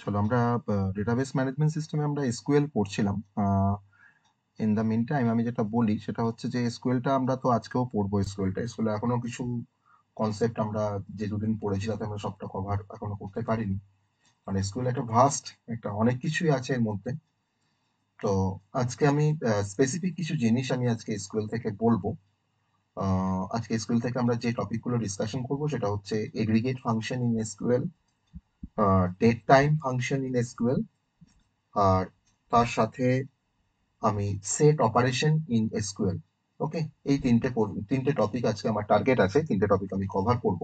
চলো আমরা database management সিস্টেমে আমরা এসকিউএল পড়ছিলাম। ইন দ্য মিন টাইম আমি যেটা বলি সেটা হচ্ছে যে এসকিউএলটা আমরা তো আজকেও পড়বো। এসকিউএল এখনো কিছু কনসেপ্ট আমরা যে দুদিন পড়েছি তাতে আমরা সবটা কভার এখনো করতে পারিনি। মানে এসকিউএল একটা ভাস্ট, একটা অনেক কিছুই আছে এর মধ্যে। তো আজকে আমি স্পেসিফিক কিছু জিনিস আমি আজকে এসকিউএল থেকে বলবো। আজকে এসকিউএল থেকে আমরা যে টপিকগুলো ডিসকাশন করবো সেটা হচ্ছে aggregate function in SQL, date time function in SQL, আর তার সাথে আমি set operation in SQL. Okay, এই তিনটে টপিক আজকে আমার টার্গেট আছে, তিনটে টপিক আমি কভার করব।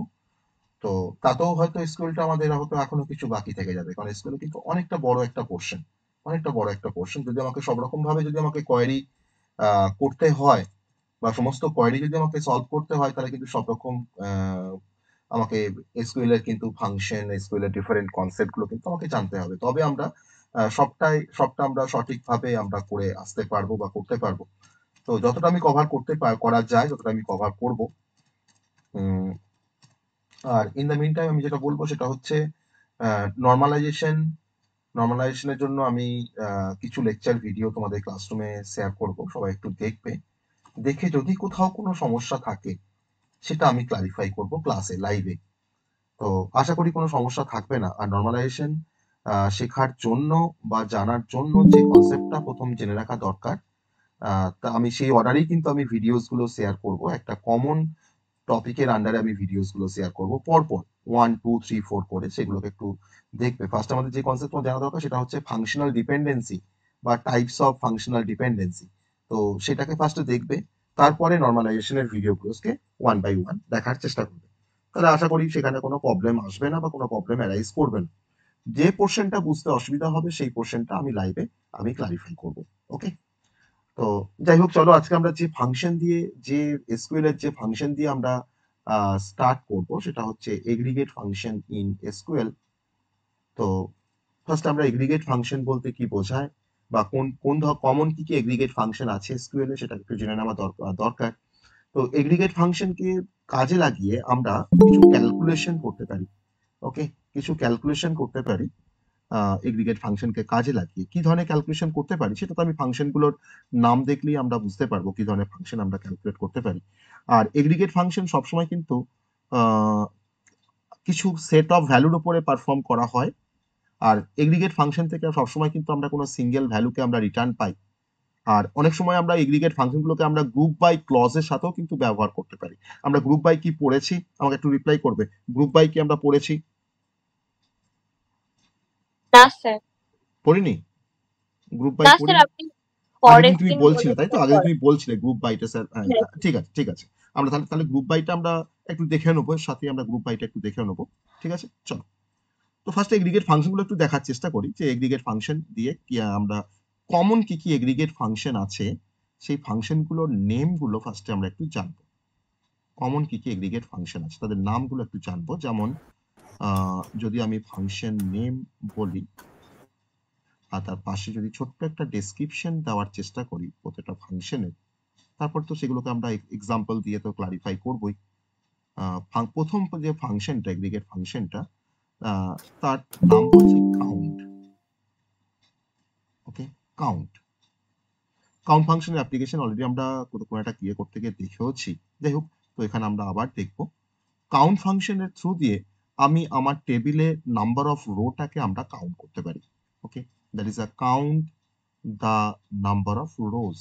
তো তাতেও হয়তো এসকিউএলটা আমাদের হয়তো এখনো কিছু বাকি থেকে যাবে, কারণ এসকিউএল কিন্তু অনেকটা বড় একটা পোর্শন। যদি আমাকে সব রকম ভাবে যদি আমাকে কোয়েরি করতে হয় বা সমস্ত কোয়েরি যদি আমাকে সলভ করতে হয়, তাহলে কিন্তু সব রকম আমাকে এসকিউএল এর কিন্তু ফাংশন, এসকিউএল এর ডিফারেন্ট কনসেপ্ট গুলো কিন্তু আমাকে জানতে হবে, তবে আমরা সবটা আমরা সঠিকভাবে আমরা করে আসতে পারবো বা করতে পারবো। তো যতটা আমি করা যায় যতটা আমি কভার করব। উম, আর ইন দ্য মিন টাইম আমি যেটা বলবো সেটা হচ্ছে নর্মালাইজেশন। নর্মালাইজেশনের জন্য আমি কিছু লেকচার ভিডিও তোমাদের ক্লাসরুমে শেয়ার করব, সবাই একটু দেখবে। দেখে যদি কোথাও কোনো সমস্যা থাকে সেটা আমি ক্লারিফাই করব ক্লাসে, লাইভে। তো আশা করি কোনো সমস্যা থাকবে না। আর নর্মালাইজেশন শেখার জন্য বা জানার জন্য যে কনসেপ্টটা প্রথম জেনে রাখা দরকার, তা আমি সেই অর্ডারেই কিন্তু আমি ভিডিওস গুলো শেয়ার করব। একটা কমন টপিকের আন্ডারে আমি ভিডিওস গুলো শেয়ার করব পরপর, 1 2 3 4 করে সেগুলোকে একটু দেখবে। ফার্স্ট আমাদের যে কনসেপ্ট জানা দরকার সেটা হচ্ছে ফাংশনাল ডিপেন্ডেন্সি বা টাইপস অফ ফাংশনাল ডিপেন্ডেন্সি। তো সেটাকে ফার্স্টে দেখবে, তারপরে নর্মালাইজেশনের ভিডিওগুলোকে 1 বাই 1 দেখার চেষ্টা করবে। তাহলে আশা করি সেখানে কোনো প্রবলেম আসবে না বা কোনো প্রবলেম অ্যারাইজ করবে না। যে পোর্শনটা বুঝতে অসুবিধা হবে সেই পোর্শনটা আমি লাইভে আমি ক্লারিফাই করব। ওকে, তো যাই হোক, চলো আজকে আমরা যে ফাংশন দিয়ে, যে এসকিউএল এর যে ফাংশন দিয়ে আমরা স্টার্ট করব সেটা হচ্ছে এগ্রিগেট ফাংশন ইন এসকিউএল। তো ফার্স্ট আমরা এগ্রিগেট ফাংশন বলতে কি বোঝায় বা কোন কোন কমন কি কি এগ্রিগেট ফাংশন আছে এসকিউএল এ সেটা একটু জেনে নেওয়া দরকার। তো এগ্রিগেট ফাংশনকে কাজে লাগিয়ে আমরা কিছু ক্যালকুলেশন করতে পারি। ওকে, কিছু ক্যালকুলেশন করতে পারি। এগ্রিগেট ফাংশনকে কাজে লাগিয়ে কি ধরনের ক্যালকুলেশন করতে পারি সেটা তো আমি ফাংশনগুলোর নাম দেখলেই আমরা বুঝতে পারবো কি ধরনের ফাংশন আমরা ক্যালকুলেট করতে পারি। আর এগ্রিগেট ফাংশন সবসময় কিন্তু আহ, কিছু সেট অফ ভ্যালুর উপরে পারফর্ম করা হয়। আর এগ্রিগেট ফাংশন থেকে সবসময় কিন্তু আমরা কোনো সিঙ্গেল ভ্যালুকে আমরা রিটার্ন পাই। আর অনেক সময় আমরা এগ্রিগেট ফাংশনগুলোকে আমরা গ্রুপ বাই ক্লজের সাথেও কিন্তু ব্যবহার করতে পারি। আমরা গ্রুপ বাই কি পড়েছি, আমাকে একটু রিপ্লাই করবে। গ্রুপ বাই কি আমরা পড়েছি? না স্যার। পড়িনি? গ্রুপ বাই না স্যার, পড়িনি? আপনি আগের দিন পরের তুমি দিন বলছিলে, তাই তো? বলেছিলেন আগের দিন পরে। তুমি বলছিলে গ্রুপ বাইটা স্যার। হ্যাঁ, হ্যাঁ। ঠিক আছে, ঠিক আছে। আমরা তাহলে তাহলে গ্রুপ বাইটা আমরা একটু দেখে নেবো, এর সাথে আমরা গ্রুপ বাইটা একটু দেখে নেবো। ঠিক আছে, চলো। তো ফার্স্ট এগ্রিগেট ফাংশন গুলো একটু দেখার চেষ্টা করি যে এগ্রিগেট ফাংশন দিয়ে কি আমরা কমন কি কি এগ্রিগেট ফাংশন আছে, সেই ফাংশন গুলোর নেম গুলো ফার্স্টে আমরা একটু জানবো। কমন কি কি এগ্রিগেট ফাংশন আছে তাদের নামগুলো একটু জানবো। যেমন যদি আমি ফাংশন নেম বলি আর তার পাশে যদি ছোট্ট একটা ডেসক্রিপশন দেওয়ার চেষ্টা করি প্রত্যেকটা ফাংশনের, তারপর তো সেগুলোকে আমরা এক্সাম্পল দিয়ে তো ক্লারিফাই করবই। প্রথম যে ফাংশনটা, এগ্রিগেট ফাংশনটা, তার নাম হচ্ছে কাউন্ট। ওকে, কাউন্ট। কাউন্ট ফাংশনের অ্যাপ্লিকেশন অলরেডি আমরা কোনো একটা ক্রিয়া করতে গিয়ে দেখেওছি। যাই হোক, তো এখানে আমরা আবার দেখব। কাউন্ট ফাংশনের থ্রু দিয়ে আমি আমার টেবিলে নাম্বার অফ রোটাকে আমরা কাউন্ট করতে পারি। Okay, that is a count the number of rows.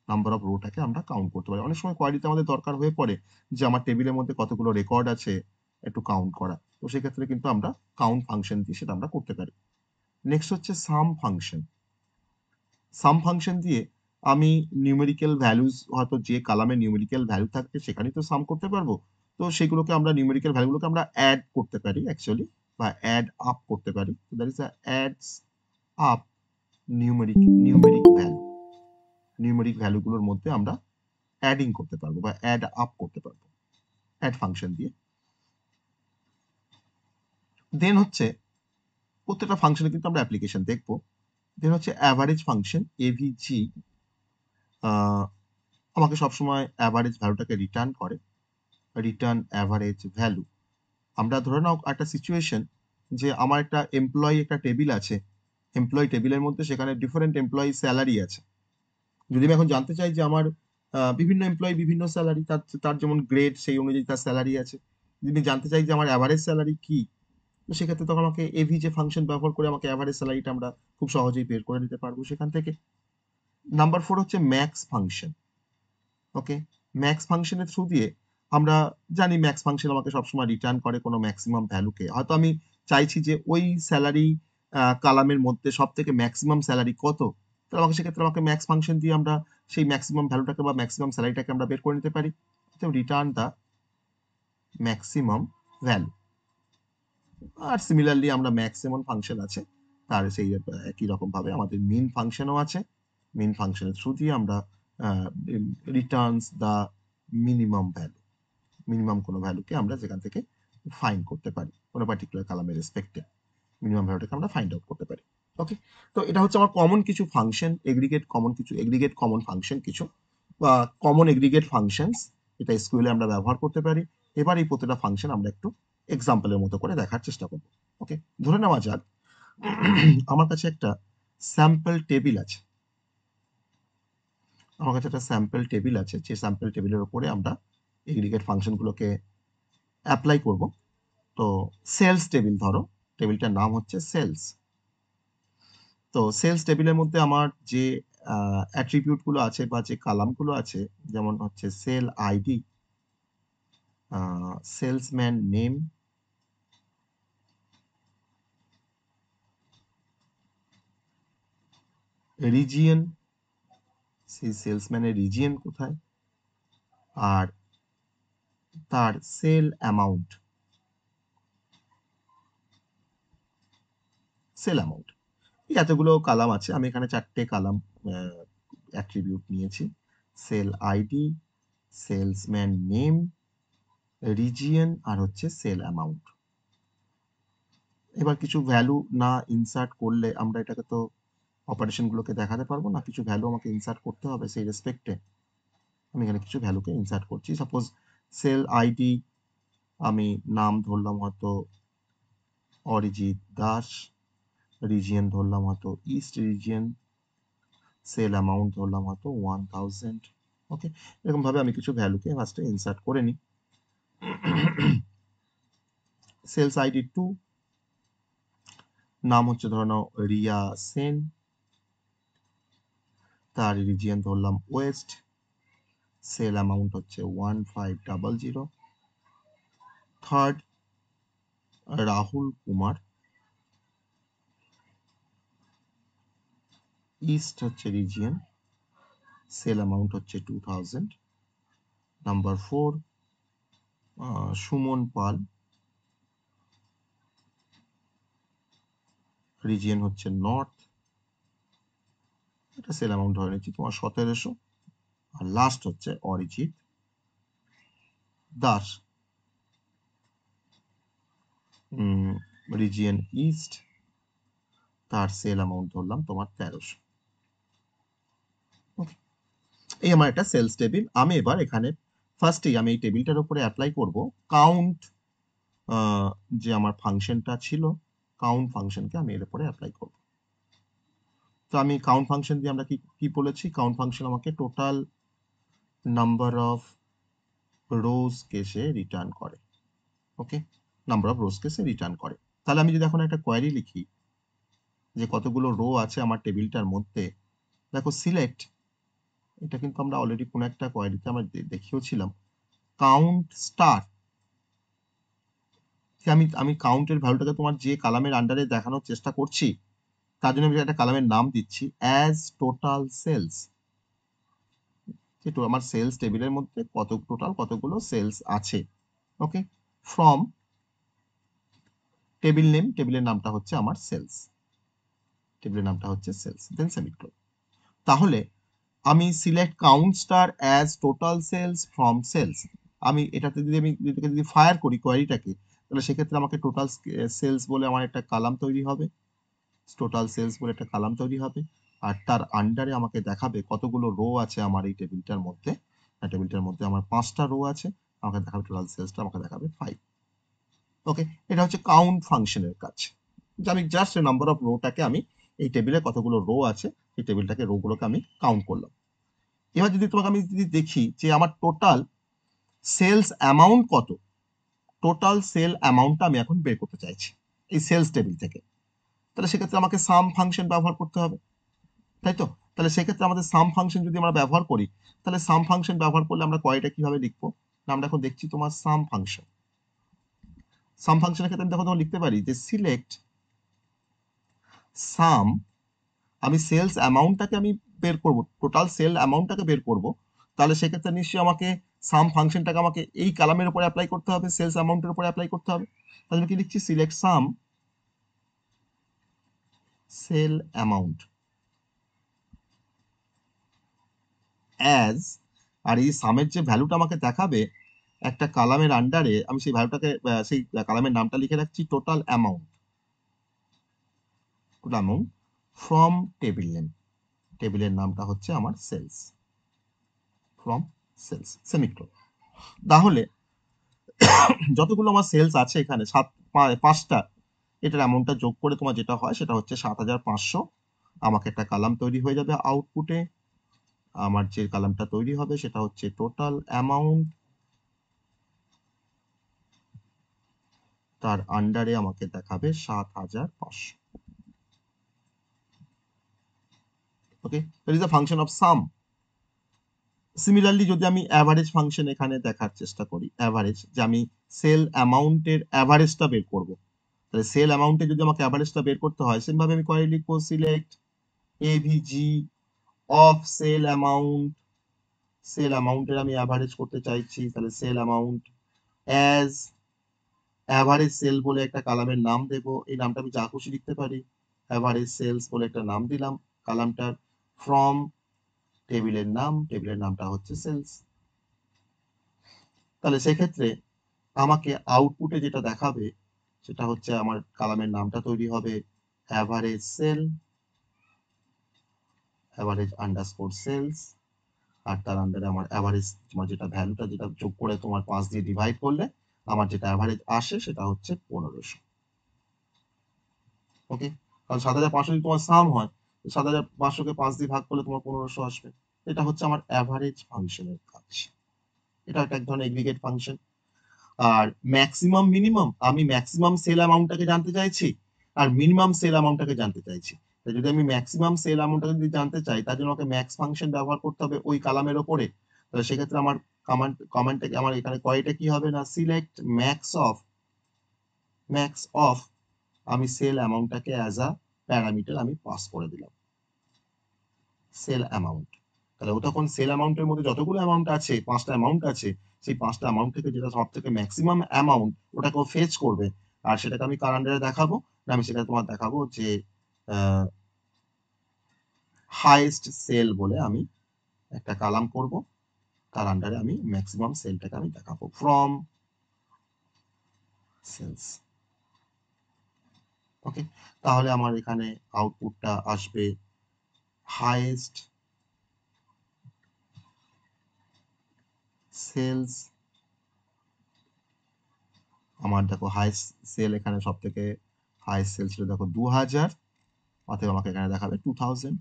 Number of রোটাকে আমরা কাউন্ট করতে পারি। অনেক সময় কোয়ারিতে আমাদের দরকার হয়ে পড়ে যে আমার টেবিলের মধ্যে কতগুলো রেকর্ড আছে একটু কাউন্ট করা। তো সেক্ষেত্রে কিন্তু আমরা কাউন্ট ফাংশন দিয়ে সেটা আমরা করতে পারি। নেক্সট হচ্ছে সাম ফাংশন। সাম ফাংশন দিয়ে আমি নিউমেরিক্যাল ভ্যালুজ, হয়তো যে কালামে নিউমেরিক্যাল ভ্যালু থাকবে সেখানেই তো সাম করতে পারবো। তো সেগুলোকে আমরা নিউমেরিক্যাল ভ্যালুগুলোকে আমরা অ্যাড করতে পারি অ্যাকচুয়ালি, বা অ্যাড আপ করতে পারি। That is adds up numeric value. Numeric ভ্যালুগুলোর মধ্যে আমরা অ্যাডিং করতে পারবো বা অ্যাড আপ করতে পারবো অ্যাড ফাংশন দিয়ে। দেন হচ্ছে প্রত্যেকটা ফাংশনে কিন্তু আমরা অ্যাপ্লিকেশন দেখবো। দেন হচ্ছে অ্যাভারেজ ফাংশন, এভিজি। আমাকে সবসময় অ্যাভারেজ ভ্যালুটাকে রিটার্ন অ্যাভারেজ ভ্যালু। আমরা ধরে নাও একটা সিচুয়েশন যে আমার একটা এমপ্লয়ি একটা টেবিল আছে, এমপ্লয়ি টেবিলের মধ্যে সেখানে ডিফারেন্ট এমপ্লয়ি স্যালারি আছে। যদি আমি এখন জানতে চাই যে আমার বিভিন্ন এমপ্লয়ি বিভিন্ন স্যালারি, তার তার যেমন গ্রেড সেই অনুযায়ী তার স্যালারি আছে। যদি আমি জানতে চাই যে আমার অ্যাভারেজ স্যালারি কি, তো সেক্ষেত্রে তখন আমাকে এভি যে ফাংশন ব্যবহার করে আমাকে অ্যাভারেজ স্যালারিটা আমরা খুব সহজেই বের করে নিতে পারবো সেখান থেকে। নাম্বার 4 হচ্ছে ম্যাক্স ফাংশন। ওকে, ম্যাক্স ফাংশনের থ্রু দিয়ে আমরা জানি ম্যাক্স ফাংশন আমাকে সবসময় রিটার্ন করে কোনো ম্যাক্সিমাম ভ্যালুকে। হয়তো আমি চাইছি যে ওই স্যালারি কালামের মধ্যে সব থেকে ম্যাক্সিমাম স্যালারি কত, তাহলে আমাকে সেক্ষেত্রে আমাকে ম্যাক্স ফাংশন দিয়ে আমরা সেই ম্যাক্সিমাম ভ্যালুটাকে বা ম্যাক্সিমাম স্যালারিটাকে আমরা বের করে নিতে পারি। Return the maximum value. আর সিমিলারলি আমরা ম্যাক্স এমন ফাংশন আছে, তার সেই একই রকম ভাবে আমাদের মিন ফাংশনও আছে। মিন ফাংশনের থ্রু দিয়ে আমরা Returns the minimum value, minimum কোনো ভ্যালুকে আমরা যেখান থেকে ফাইন্ড করতে পারি কোনো পার্টিকুলার কালামের রেসপেক্টে মিনিমাম ভ্যালুটাকে আমরা ফাইন্ড আউট করতে পারি। ওকে, তো এটা হচ্ছে আমার কমন কিছু ফাংশন, এগ্রিগেট কমন ফাংশন কিছু বা কমন এগ্রিগেট ফাংশনস, এটা এসকিউএল আমরা ব্যবহার করতে পারি। এবার এই প্রতিটা ফাংশন আমরা একটু এক্সাম্পলের মতো করে দেখার চেষ্টা করব। ওকে, ধরে নেওয়া যাক আমার কাছে একটা স্যাম্পল টেবিল আছে। আমার কাছে একটা স্যাম্পল টেবিল আছে, যে স্যাম্পল টেবিলের উপরে আমরা এগ্রিগেট ফাংশনগুলোকে অ্যাপ্লাই করব। তো সেলস টেবিল, ধরো টেবিলটার নাম হচ্ছে সেলস। তো সেলস টেবিলের মধ্যে আমার যে অ্যাট্রিবিউট গুলো আছে বা যে কালাম গুলো আছে, যেমন হচ্ছে sale ID, salesman name, region, সেই সেলসম্যানের রিজিয়ন কোথায়, আর তার সেল অ্যামাউন্ট, এই এতগুলো কালাম আছে। আমি এখানে 4টে কালাম অ্যাট্রিবিউট নিয়েছি, sale ID, salesman name, region আর হচ্ছে সেল অ্যামাউন্ট। এবার কিছু ভ্যালু না ইনসার্ট করলে আমরা এটাকে তো অপারেশন গুলোকে দেখাতে পারবো না, কিছু ভ্যালু আমাকে ইনসার্ট করতে হবে সেই রেসপেক্টে। আমি এখানে কিছু ভ্যালুকে ইনসার্ট করছি। সাপোজ সেল আইডি আমি নাম ধরলাম হয়তো অরিজিৎ দাস, রিজিয়ন ধরলাম হয়তো ইস্ট রিজিয়ন, সেল অ্যামাউন্ট ধরলাম হয়তো 1000। ওকে, এরকম ভাবে আমি কিছু ভ্যালুকে ফার্স্টে ইনসার্ট করে নিই। সেলস আইডি 2, নাম হচ্ছে ধরে নাও রিয়া সেন, তার রিজিয়ন ধরলাম ওয়েস্ট, সেল অ্যামাউন্ট হচ্ছে 1500। থার্ড রাহুল কুমার, ইস্ট হচ্ছে রিজিয়ন, সেল অ্যামাউন্ট হচ্ছে 2000। নাম্বার 4 সুমন পাল, রিজিয়ন হচ্ছে নর্থ, এটা সেল অ্যামাউন্ট ধরে নিচ্ছি তোমার 1700। আর লাস্ট হচ্ছে অরিজিৎ দাস, রিজিয়ন ইস্ট, তার সেল অ্যামাউন্ট ধরলাম তোমার 1300। এই আমার একটা সেলস টেবিল। আমি এবার এখানে ফার্স্টেই আমি এই টেবিলটার উপরে অ্যাপ্লাই করব কাউন্ট, যে আমার ফাংশনটা ছিল কাউন্ট ফাংশনকে আমি এর উপরে অ্যাপ্লাই করব। তো আমি কাউন্ট ফাংশন দিয়ে আমরা কি কি বলেছি, কাউন্ট ফাংশন আমাকে টোটাল নাম্বার অফ রোজ কে সে রিটার্ন করে। ওকে, নাম্বার অফ রোজ কে সে রিটার্ন করে। তাহলে আমি যদি এখন একটা কোয়েরি লিখি যে কতগুলো রো আছে আমার টেবিলটার মধ্যে, দেখো সিলেক্ট, এটা কিন্তু আমরা অলরেডি কোনো একটা কোয়েরিতে আমরা দেখিয়েছিলাম কাউন্ট স্টার। আমি আমি কাউন্টের ভ্যালুটাকে তোমার যে কালামের আন্ডারে দেখানোর চেষ্টা করছি তার জন্য আমি একটা কালামের নাম দিচ্ছি অ্যাজ টোটাল সেলস, যেটা আমার সেলস টেবিলের মধ্যে কতগুলো সেলস আছে। ওকে, ফ্রম টেবিল নেম, টেবিলের নামটা হচ্ছে আমার সেলস, টেবিলের নামটা হচ্ছে সেলস, দেন সেমিকোলন। তাহলে আমি select count star as total sales from sales, আমি এটাতে যদি ফায়ার করি কোয়েরিটাকে, তাহলে সেক্ষেত্রে আমাকে টোটাল সেলস বলে আমার একটা কালাম তৈরি হবে, টোটাল সেলস বলে একটা কালাম তৈরি হবে। আর তার আন্ডারে আমাকে দেখাবে কতগুলো রো আছে আমার এই টেবিলটার মধ্যে। টেবিলটার মধ্যে আমার 5টা রো আছে, আমাকে দেখাবে টোটাল সেলসটা আমাকে দেখাবে 5। ওকে, এটা হচ্ছে কাউন্ট ফাংশনের কাজ, যে আমি জাস্ট নাম্বার অফ রোটাকে আমি এই টেবিলে কতগুলো রো আছে এই টেবিলটাকে রো গুলোকে আমি কাউন্ট করলাম। এবার যদি তোমাকে আমি যদি দেখি যে আমার টোটাল সেলস অ্যামাউন্ট কত, টোটাল সেল অ্যামাউন্টটা আমি এখন বের করতে চাইছি এই সেলস টেবিল থেকে, তাহলে সেক্ষেত্রে আমাকে সাম ফাংশন ব্যবহার করতে হবে, তাই তো? তাহলে সেক্ষেত্রে আমাদের সাম ফাংশন যদি আমরা ব্যবহার করি, তাহলে সাম ফাংশন ব্যবহার করলে আমরা কয়টা কিভাবে লিখবো না, আমরা এখন দেখছি তোমার সাম ফাংশন। সাম ফাংশনের ক্ষেত্রে আমি দেখো তোমার লিখতে পারি যে সিলেক্ট সাম, আমি সেলস অ্যামাউন্টটাকে আমি বের করব, টোটাল সেল অ্যামাউন্টটাকে বের করব, তাহলে সেক্ষেত্রে নিশ্চয়ই আমাকে সাম ফাংশনটাকে আমাকে এই কলামের উপরে অ্যাপ্লাই করতে হবে, সেলস অ্যামাউন্টের উপরে অ্যাপ্লাই করতে হবে। তাহলে আমি কি লিখছি, সিলেক্ট সাম সেল অ্যামাউন্ট অ্যাজ, আর এই সামের যে ভ্যালুটা আমাকে দেখাবে একটা কলামের আন্ডারে, আমি সেই ভ্যালুটাকে সেই কলামের নামটা লিখে রাখছি total amount, total amount from table name, টেবিলের নামটা হচ্ছে আমার সেলস, ফ্রম সেলস সেমিক্লোন। তাহলে যতগুলো আমার সেলস আছে এখানে পাঁচটা, এটার অ্যামাউন্টটা যোগ করে তোমার যেটা হয় সেটা হচ্ছে 7,500, আমাকে একটা কলাম তৈরি হয়ে যাবে আউটপুটে। আমার যে কলামটা তৈরি হবে সেটা হচ্ছে টোটাল অ্যামাউন্ট, তার আন্ডারে আমাকে দেখাবে 7,500। Okay, that is the function of sum. Similarly যদি আমি অ্যাভারেজ ফাংশন এখানে দেখার চেষ্টা করি, অ্যাভারেজ, যে আমি সেল অ্যামাউন্টের অ্যাভারেজটা বের করব, তাহলে সেল অ্যামাউন্টে যদি আমাকে অ্যাভারেজটা বের করতে হয় সেম ভাবে আমি কোয়ারি লিখবো, select AVG of sale amount, sale অ্যামাউন্টের আমি অ্যাভারেজ করতে চাইছি, তাহলে sale amount as average sale বলে একটা কলামের নাম দেব, এই নামটা আমি যা খুশি লিখতে পারি, অ্যাভারেজ সেলস বলে একটা নাম দিলাম কলামটার, ফ্রম টেবিলের নাম, টেবিলের নামটা হচ্ছে সেলস। তাহলে সেক্ষেত্রে আমাকে আউটপুটে যেটা দেখাবে সেটা হচ্ছে আমার কলামের নামটা তৈরি হবে average sale, average underscore sales, আর তার আন্ডারে আমার অ্যাভারেজ তোমার যেটা ভ্যালুটা যেটা যোগ করে তোমার 5 দিয়ে ডিভাইড করলে আমার যেটা অ্যাভারেজ আসে সেটা হচ্ছে 1500। ওকে, কারণ 7,500 যদি তোমার সাম হয়, 7,500 কে 5 দিয়ে ভাগ করলে তোমার 1500 আসবে। এটা হচ্ছে আমার অ্যাভারেজ ফাংশনের কাজ, এটা একটা এক ধরনের এগ্রিগেট ফাংশন। আর ম্যাক্সিমাম মিনিমাম, আমি ম্যাক্সিমাম সেল অ্যামাউন্টটাকে জানতে চাইছি আর মিনিমাম সেল অ্যামাউন্টটাকে জানতে চাইছি। তাই যদি আমি ম্যাক্সিমাম সেল অ্যামাউন্টটাকে যদি জানতে চাই তার জন্য আমাকে ম্যাক্স ফাংশন ব্যবহার করতে হবে ওই কলামের ওপরে। তাহলে সেক্ষেত্রে আমার কমান্ডটাকে আমার এখানে কয়টা কি হবে না, সিলেক্ট ম্যাক্স অফ, আমি সেল অ্যামাউন্টটাকে অ্যাজ আ প্যারামিটার আমি পাস করে দিলাম সেল অ্যামাউন্ট। তাহলে ও তখন সেল অ্যামাউন্টের মধ্যে যতগুলো অ্যামাউন্ট আছে, 5টা অ্যামাউন্ট আছে, সেই 5টা অ্যামাউন্ট থেকে যেটা সব থেকে ম্যাক্সিমাম অ্যামাউন্ট ওটাকে ও ফেচ করবে। আর সেটাকে আমি কার আন্ডারে দেখাবো না, আমি সেটা তোমার দেখাবো যে হাইয়েস্ট সেল বলে আমি একটা কলাম করব, তার আন্ডারে আমি ম্যাক্সিমাম সেলটাকে আমি দেখাবো ফ্রম সেলস। ওকে, তাহলে আমার এখানে আউটপুটটা আসবে হাইয়েস্ট সেলস, আমার দেখো হাইয়েস্ট সেল এখানে সব থেকে হাইয়েস্ট সেল ছিল দেখো 2000, অতএব আমাকে এখানে দেখাবে 2000,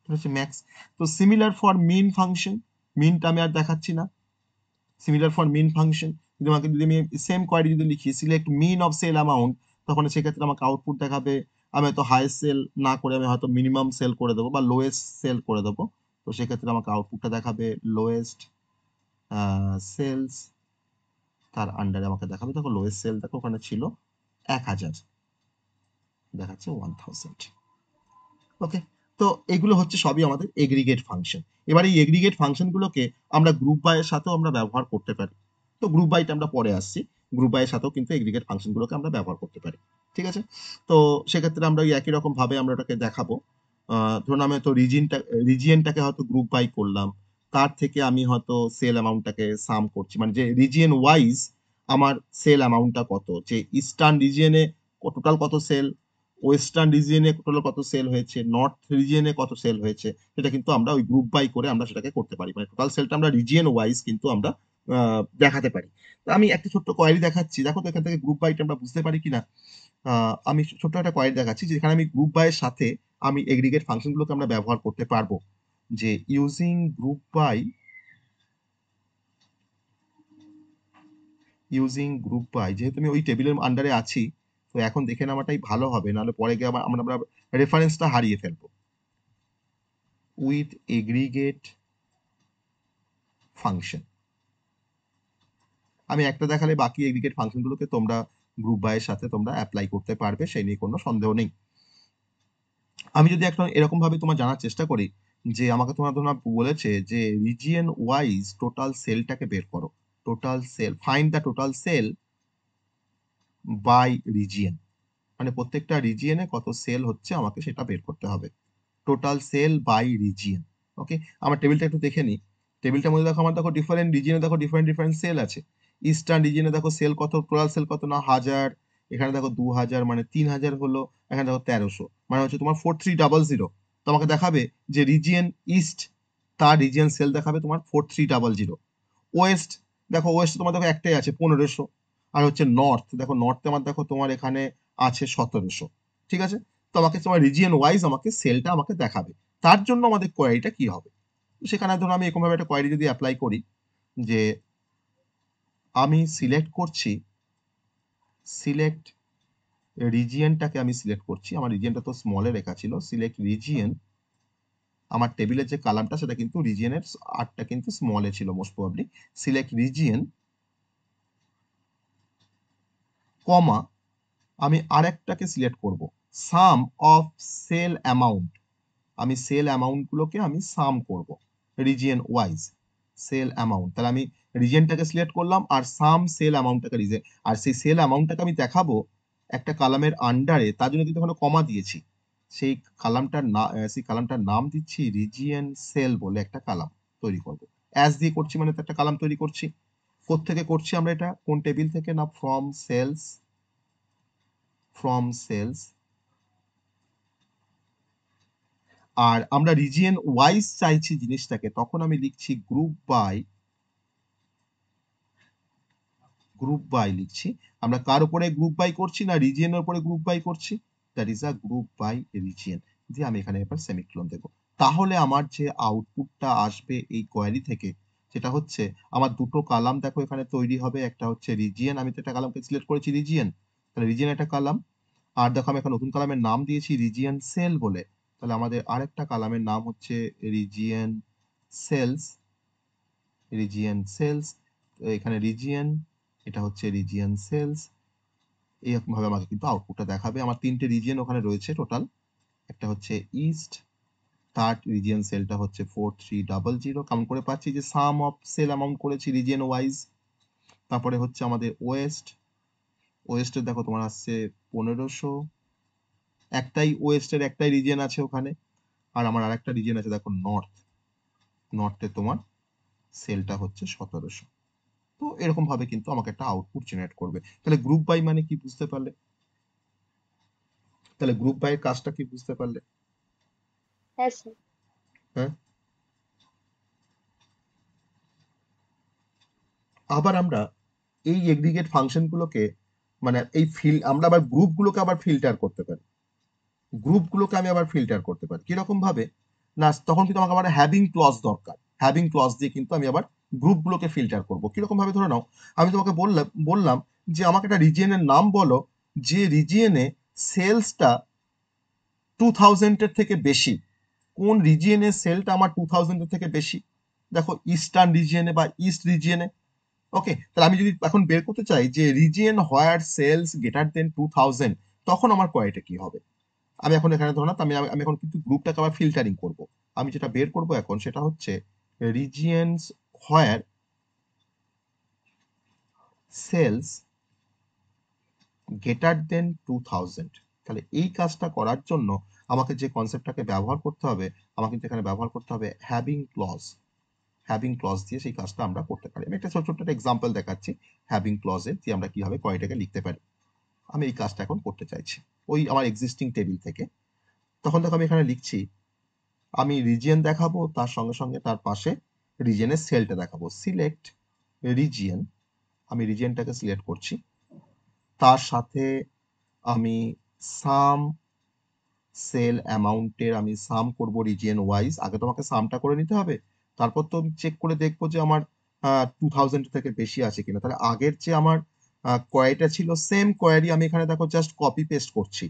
হচ্ছে ম্যাক্স। তো সিমিলার ফর মিন ফাংশন, মিনটা আমি আর দেখাচ্ছি না, সিমিলার ফর মিন ফাংশন যদি আমাকে, যদি আমি সেম কোয়ারি যদি লিখি select min of sale amount, তখন সেক্ষেত্রে আমাকে আউটপুট দেখাবে, আমি হয়তো হাইয়েস্ট সেল না করে আমি হয়তো মিনিমাম সেল করে দেবো বা লোয়েস্ট সেল করে দেবো, তো সেক্ষেত্রে আমাকে আউটপুটটা দেখাবে লোয়েস্ট সেলস, তার আন্ডারে আমাকে দেখাবে, দেখো লোয়েস্ট সেল দেখো ওখানে ছিল 1000, দেখাচ্ছে 1000। ওকে, তো এগুলো হচ্ছে সবই আমাদের এগ্রিগেট ফাংশন। এবার এই এগ্রিগেট ফাংশন গুলোকে আমরা গ্রুপ বাই এর সাথেও আমরা ব্যবহার করতে পারি, তো গ্রুপ বাইটা আমরা পরে আসছি, গ্রুপ বাই এর সাথেও কিন্তু এগ্রিগেট ফাংশন গুলোকে আমরা ব্যবহার করতে পারি। ঠিক আছে, তো সেক্ষেত্রে আমরা ওই একই রকম ভাবে আমরা ওটাকে দেখাবো। ধরুন আমি হয়তো রিজিয়নটাকে হয়তো গ্রুপ বাই করলাম, তার থেকে আমি হয়তো সেল অ্যামাউন্টটাকে সাম করছি, মানে যে রিজিয়ন ওয়াইজ আমার সেল অ্যামাউন্টটা কত, যে ইস্টার্ন রিজিয়নে টোটাল কত সেল, ওয়েস্টার্ন রিজিয়নে টোটাল কত সেল হয়েছে, নর্থ রিজিয়নে কত সেল হয়েছে, সেটা কিন্তু আমরা ওই গ্রুপ বাই করে আমরা সেটাকে করতে পারি, মানে টোটাল সেলটা আমরা রিজিয়ন ওয়াইজ কিন্তু আমরা দেখাতে পারি। তো আমি একটা ছোট্ট কোয়েরি দেখাচ্ছি, দেখো তো এখান থেকে গ্রুপ বাইটা আমরা বুঝতে পারি কিনা। আমি ছোট্ট একটা কোয়েরি দেখাচ্ছি যেখানে আমি গ্রুপ বাই এর সাথে আমি এগ্রিগেট ফাংশনগুলোকে আমরা ব্যবহার করতে পারবো। যে ইউজিং গ্রুপ বাই যেহেতু আমি ওই টেবিলের আন্ডারে আছি, তো এখন দেখে নেওয়াটাই ভালো হবে, নাহলে পরে গিয়ে আমরা রেফারেন্সটা হারিয়ে ফেলবো। উইথ এগ্রিগেট ফাংশন আমি একটা দেখালে বাকি এগ্রিগেট ফাংশনগুলোকে তোমরা গ্রুপ বাই এর সাথে তোমরা অ্যাপ্লাই করতে পারবে, সেই নিয়ে কোনো সন্দেহ নেই। আমি যদি একটা এরকম ভাবে তোমার জানার চেষ্টা করি যে আমাকে তোমার ধরো বলেছে যে রিজিয়ন ওয়াইজ টোটাল সেলটাকে বের করো, total sale, find the total sale by region, মানে প্রত্যেকটা রিজিয়নে কত সেল হচ্ছে আমাকে সেটা বের করতে হবে, টোটাল সেল বাই রিজিয়ন। ওকে, আমার টেবিলটা একটু দেখে নিই। টেবিলটার মধ্যে দেখো আমার দেখো ডিফারেন্ট রিজিয়নে দেখো ডিফারেন্ট ডিফারেন্ট সেল আছে। ইস্টার্ন রিজিয়নে দেখো সেল কত, টোটাল সেল কত না 1000, এখানে দেখো 2000 মানে 3000 হলো, এখানে দেখো 1300 মানে হচ্ছে তোমার 4300। তোমাকে দেখাবে যে রিজিয়ন ইস্ট, তার রিজিয়ন সেল দেখাবে তোমার 4300। ওয়েস্ট, দেখো ওয়েস্ট তোমার দেখো একটাই আছে 1500। আর হচ্ছে নর্থ, দেখো নর্থে আমার দেখো তোমার এখানে আছে 1700। ঠিক আছে, তো আমাকে তোমার রিজিয়ন ওয়াইজ আমাকে সেলটা আমাকে দেখাবে, তার জন্য আমাদের কোয়ারিটা কি হবে। সেখানে ধরো আমি এরকম ভাবে একটা কোয়ারি যদি অ্যাপ্লাই করি যে আমি সিলেক্ট করছি, সিলেক্ট রিজিয়নটাকে আমি সিলেক্ট করছি, আমার রিজিয়নটা তো স্মলে রেখা ছিল, সিলেক্ট রিজিয়ন, আমার টেবিলের যে কালামটা সেটা কিন্তু রিজিয়নের আরটা কিন্তু স্মলে ছিল মোস্ট প্রবাবলি। সিলেক্ট রিজিয়ন, কমা, আমি আরেকটাকে সিলেক্ট করব, সাম অফ সেল অ্যামাউন্ট, আমি সেল অ্যামাউন্ট গুলোকে আমি সাম করব রিজিয়ন ওয়াইজ, সেল অ্যামাউন্ট, তাহলে আমি রিজিয়নটাকে সিলেক্ট করলাম আর সাম সেল অ্যামাউন্টটাকে রিজিয়ন, আর সেই সেল অ্যামাউন্টটাকে আমি দেখাবো একটা কালামের আন্ডারে, তার জন্য কিন্তু ওখানে কমা দিয়েছি, সেই কালামটার নাম দিচ্ছি রিজিয়ন সেল বলে একটা কালাম তৈরি করব। অ্যাজ দিয়ে করছি মানে তো একটা কালাম তৈরি করছি। কোত্থেকে করছি আমরা এটা, কোন টেবিল থেকে না ফ্রম সেলস, ফ্রম সেলস। আর আমরা রিজিয়ন ওয়াইজ চাইছি জিনিসটাকে, তখন আমি লিখছি গ্রুপ বাই লিখছি। আমরা কার উপরে গ্রুপ বাই করছি না রিজিয়নের উপরে গ্রুপ বাই করছি, that is a group by region, দিয়ে আমি এখানে এবার সেমিকোলন দেবো। তাহলে আমার যে আউটপুটটা আসবে এই কোয়ারি থেকে সেটা হচ্ছে আমার দুটো কালাম দেখো এখানে তৈরি হবে, একটা হচ্ছে রিজিয়ন, আমি তো একটা কালামকে সিলেক্ট করেছি রিজিয়ন, তাহলে রিজিয়ন একটা কালাম। আর দেখো আমি একটা নতুন কালামের নাম দিয়েছি রিজিয়ন সেল বলে, তাহলে আমাদের আরেকটা কালামের নাম হচ্ছে রিজিয়ন সেলস, রিজিয়ন সেলস। এখানে রিজিয়ন, এটা হচ্ছে রিজিয়ন সেলস, এরকম ভাবে আমাকে কিন্তু আউটপুটটা দেখাবে। আমার তিনটে রিজিয়ন ওখানে রয়েছে টোটাল, একটা হচ্ছে ইস্ট, থার্ড রিজিয়ন সেলটা হচ্ছে 4300, কাউন্ট করে পাচ্ছি যে সাম অফ সেল অ্যামাউন্ট করেছি রিজিয়ন ওয়াইজ। তারপরে হচ্ছে আমাদের ওয়েস্ট, ওয়েস্টে দেখো তোমার আসছে 1500, একটাই ওয়েস্টের একটাই রিজিয়ন আছে ওখানে। আর আমার আরেকটা রিজিয়ন আছে দেখো নর্থ, নর্থে তোমার সেলটা হচ্ছে 1700। তো এরকম ভাবে কিন্তু আমাকে একটা আউটপুট জেনারেট করবে। তাহলে গ্রুপ বাই মানে কি বুঝতে পারলে, তাহলে গ্রুপ বাই এর কাজটা কি বুঝতে পারলে। হ্যাঁ স্যার। হ্যাঁ, আবার আমরা এই এগ্রিগেট ফাংশন গুলোকে মানে এই আমরা আবার গ্রুপগুলোকে আবার ফিল্টার করতে পারি, গ্রুপগুলোকে আমি আবার ফিল্টার করতে পারি কিরকম ভাবে না, তখন কিন্তু আমাকে আবার হ্যাভিং ক্লজ দরকার, হ্যাভিং ক্লজ দিয়ে কিন্তু আমি আবার গ্রুপগুলোকে ফিল্টার করব কিরকম ভাবে। ধরে নাও আমি তোমাকে বললাম বললাম যে আমাকে একটা রিজিয়নের নাম বলো যে রিজিয়নে সেলসটা 2000 এর থেকে বেশি, কোন রিজিয়নে সেলটা আমার 2000 এর থেকে বেশি, দেখো ইস্টার্ন রিজিয়নে বা ইস্ট রিজিয়নে। ওকে, তাহলে আমি যদি এখন বের করতে চাই যে রিজিয়ন হোয়ার সেলস গ্রেটার দেন 2000, তখন আমার কোয়ারিটা কি হবে। আমি এখন এখানে ধরো না, আমি আমি এখন কিন্তু গ্রুপটাকে আবার ফিল্টারিং করব। আমি যেটা বের করব এখন সেটা হচ্ছে রিজিয়নস হোয়ার সেলস গ্রেটার দেন 2000। তাহলে এই কাজটা করার জন্য আমাকে যে কনসেপ্টটাকে ব্যবহার করতে হবে, আমাকে কিন্তু এখানে ব্যবহার করতে হবে হ্যাভিং ক্লজ, হ্যাভিং ক্লজ দিয়ে সেই কাজটা আমরা করতে পারি। আমি একটা ছোট ছোট একটা এক্সাম্পল দেখাচ্ছি হ্যাভিং ক্লজে দিয়ে আমরা কিভাবে কোয়ারিটাকে লিখতে পারি। আমি এই কাজটা এখন করতে চাইছি ওই আমার এক্সিস্টিং টেবিল থেকে। তখন দেখো আমি এখানে লিখছি, আমি রিজিয়ন দেখাবো তার সঙ্গে সঙ্গে তার পাশে রিজিয়নের সেলটা দেখাবো, সিলেক্ট রিজিয়ন, আমি রিজিয়নটাকে সিলেক্ট করছি, তার সাথে আমি সাম সেল অ্যামাউন্টের আমি সাম করব রিজিয়ন ওয়াইজ। আগে তোমাকে সামটা করে নিতে হবে, তারপর তো আমি চেক করে দেখবো যে আমার 2000 থেকে বেশি আছে কিনা। তাহলে আগের যে আমার কোয়ারিটা ছিল সেম কোয়ারি আমি এখানে দেখো জাস্ট কপি পেস্ট করছি,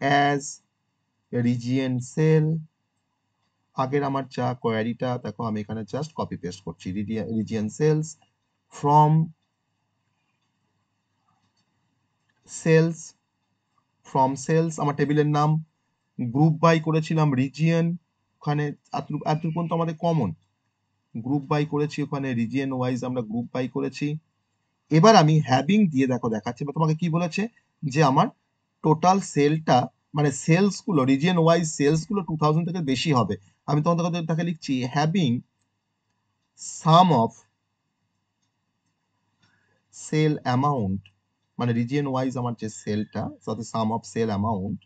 অ্যাজ রিজিয়ন সেল। আগের আমার যা কোয়ারিটা দেখো আমি এখানে জাস্ট কপি পেস্ট করছি, region sales from sales, from sales আমার টেবিলের নাম গ্রুপ বাই করেছিলাম রিজিয়ন, ওখানে এতটুকু পর্যন্ত আমাদের কমন, গ্রুপ বাই করেছি, ওখানে রিজিয়ন ওয়াইজ আমরা গ্রুপ বাই করেছি। এবার আমি হ্যাভিং দিয়ে দেখো দেখাচ্ছি বা তোমাকে কি বলেছে যে আমার টোটাল সেলটা মানে সেলস গুলো রিজিয়ন ওয়াইজ সেলস গুলো 2000 থেকে বেশি হবে। আমি তোমাদের তাকে লিখছি having sum of sale amount, মানে রিজিয়ন ওয়াইজ আমার যে সেলটা তাতে sum of sale amount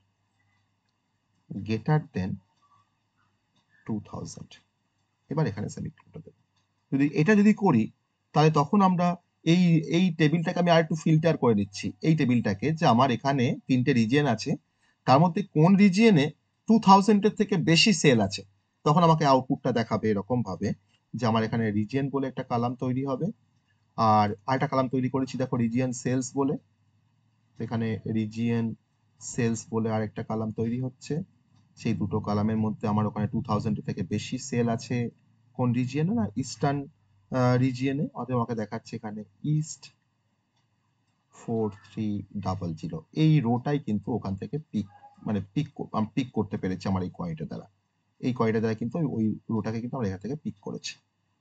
greater than 2000। এবার এখানে সেমিকোলনটা দেব। যদি এটা যদি করি তাহলে তখন আমরা এই এই টেবিলটাকে আমি আর একটু ফিল্টার করে নিচ্ছি, এই টেবিলটাকে যে আমার এখানে 3টে রিজিয়ন আছে, তার মধ্যে কোন রিজিয়নে 2000 এর থেকে বেশি সেল আছে, তখন আমাকে আউটপুটটা দেখাবে এরকম ভাবে যে আমার এখানে রিজিয়ন বলে একটা কলাম তৈরি হবে, আর আরেকটা কলাম তৈরি করেছি দেখো রিজিয়ন সেলস বলে, এখানে রিজিয়ন সেলস বলে আরেকটা কলাম তৈরি হচ্ছে। সেই দুটো কলামের মধ্যে আমার ওখানে 2000 থেকে বেশি সেল আছে কোন রিজিয়নে, না ইস্টার্ন রিজিয়নে, অতএব আমাকে দেখাচ্ছে এখানে ইস্ট 4300। এই রোটাই কিন্তু ওখান থেকে পিক মানে পিক করতে পেরেছি আমার এই কোয়ারিটা দ্বারা, এই কোয়ারিটা দ্বারা কিন্তু ওই রোটাকে কিন্তু আমরা এখান থেকে পিক করেছি।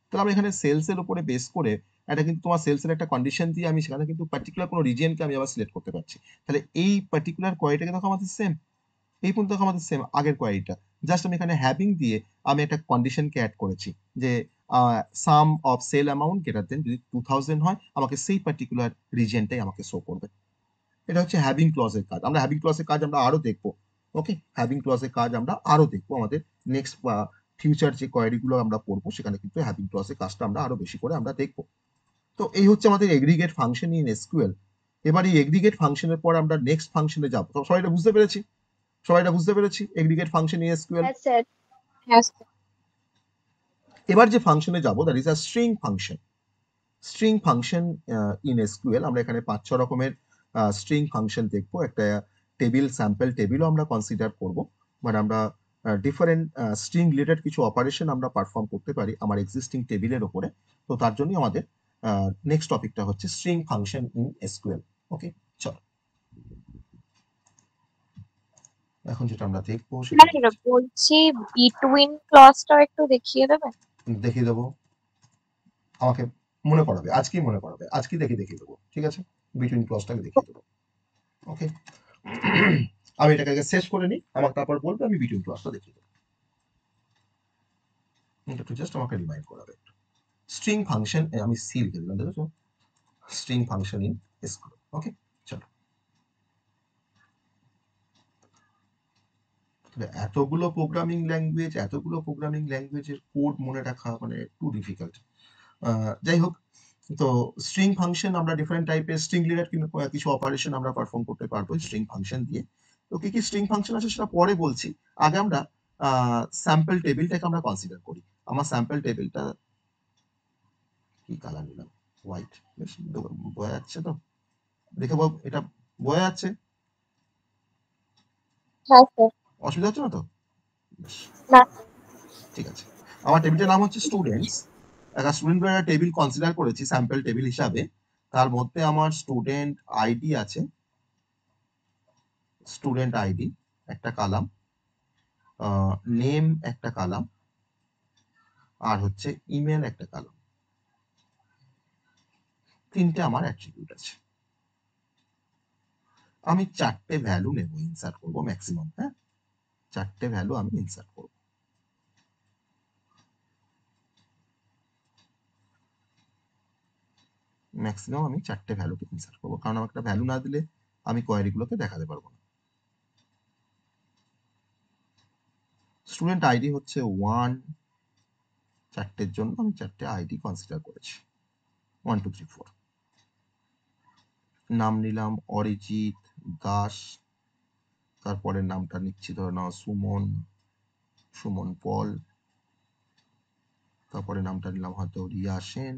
তাহলে আমরা এখানে সেলস এর উপরে বেস করে এটা কিন্তু তোমার সেলস এর একটা কন্ডিশন দিয়ে আমি সেখানে কিন্তু পার্টিকুলার কোনো রিজিয়নকে আমি আবার সিলেক্ট করতে পারছি। তাহলে এই পার্টিকুলার কোয়ারিটাকে দেখো আমাদের সেম, এই পর্যন্ত দেখো আমাদের সেম আগের কোয়ারিটা, জাস্ট আমি এখানে হ্যাভিং দিয়ে আমি একটা কন্ডিশনকে অ্যাড করেছি যে sum of sale amount greater than যদি 2000 হয় আমাকে সেই পার্টিকুলার রিজিয়নটাই আমাকে শো করবে। এটা হচ্ছে হ্যাভিং ক্লজের কাজ। আমরা হ্যাভিং ক্লজের কাজ আমরা আরো দেখবো। ওকে, হ্যাভিং ক্লজের কাজ আমরা আরো দেখবো আমাদের নেক্সট বা ফিউচার যে কোয়ারি গুলো আমরা পড়বো সেখানে কিন্তু হ্যাভিং ক্লজের কাজটা আমরা আরো বেশি করে আমরা দেখবো। তো এই হচ্ছে আমাদের এগ্রিগেট ফাংশন ইন এসকিউএল। এবার এই এগ্রিগেট ফাংশনের পর আমরা নেক্সট ফাংশনে যাবো। তো সবাই এটা বুঝতে পেরেছি? সবাই এটা বুঝতে পেরেছি এগ্রিগেট ফাংশন ইন এসকিউএল? হ্যাঁ স্যার। হ্যাঁ স্যার। এবার যে ফাংশনে যাবো that is a string function. String function in SQL আমরা এখানে 5-6 রকমের স্ট্রিং ফাংশন দেখবো। একটা টেবিল স্যাম্পল টেবিলও আমরা কনসিডার করব, মানে আমরা ডিফারেন্ট স্ট্রিং রিলেটেড কিছু অপারেশন আমরা পারফর্ম করতে পারি আমার এক্সিস্টিং টেবিলের উপরে। তো তার জন্য আমাদের নেক্সট টপিকটা হচ্ছে string function in SQL. Okay, চলো এখন যেটা আমরা দেখবো সেটা স্যার বলছি বিটুইন ক্লজটাও একটু দেখিয়ে দেবেন? দেখিয়ে দেবো, আমাকে মনে করাবে, আজকেই মনে করাবে, আজকেই দেখিয়ে দেবো, ঠিক আছে? বিটুইন ক্লজটাকে দেখিয়ে দেবো। ওকে, আমি এটাকে আগে শেষ করে নিই, আমাকে তারপর বলবে, আমি বিটুইন ক্লজটা দেখিয়ে দেবো। একটু জাস্ট আমাকে রিমাইন্ড করাবে। স্ট্রিং ফাংশন আমি সি লিখে দিলাম, দেখেছো? String function in SQL. Okay, চলো। এতগুলো প্রোগ্রামিং ল্যাঙ্গুয়েজের কোড মনে রাখা মানে একটু ডিফিকাল্ট। যাই হোক, তো স্ট্রিং ফাংশন আমরা ডিফারেন্ট টাইপের স্ট্রিং রিলেটেড কিছু অপারেশন আমরা পারফর্ম করতে পারবো স্ট্রিং ফাংশন দিয়ে। তো কি কি স্ট্রিং ফাংশন আছে সেটা পরে বলছি, আগে আমরা স্যাম্পল টেবিলটাকে আমরা কনসিডার করি। আমার স্যাম্পল টেবিলটা কি কালার নিলাম, হোয়াইট, বেশ বোঝা যাচ্ছে তো? দেখে বল, এটা বোঝা যাচ্ছে? হ্যাঁ স্যার। অসুবিধা হচ্ছে না তো? বেশ, না। ঠিক আছে। আমার টেবিলটার নাম হচ্ছে স্টুডেন্টস। একটা স্টুডেন্ট একটা টেবিল কনসিডার করেছি স্যাম্পল টেবিল হিসাবে। তার মধ্যে আমার স্টুডেন্ট আইডি আছে, স্টুডেন্ট আইডি একটা কালাম, নেম একটা কালাম, আর হচ্ছে ইমেল একটা কালাম। 3টে আমার অ্যাট্রিবিউট আছে। আমি 4টে ভ্যালু নেব, ইনসার্ট করব ম্যাক্সিমাম। হ্যাঁ, 4টে ভ্যালু আমি ইনসার্ট করব। ম্যাক্সিমাম আমি 4টে ভ্যালুকে ইনসার্ট করব, কারণ আমার একটা ভ্যালু না দিলে আমি কোয়ারিগুলোকে দেখাতে পারবো না। স্টুডেন্ট আইডি হচ্ছে 1, 4টের জন্য আমি 4টে আইডি কনসিডার করেছি। 1 2 3 4 নাম নিলাম অরিজিৎ দাস, তারপরে নামটা নিচ্ছি ধরে নাও সুমন পল, তারপরে নামটা নিলাম হয়তো রিয়া সেন,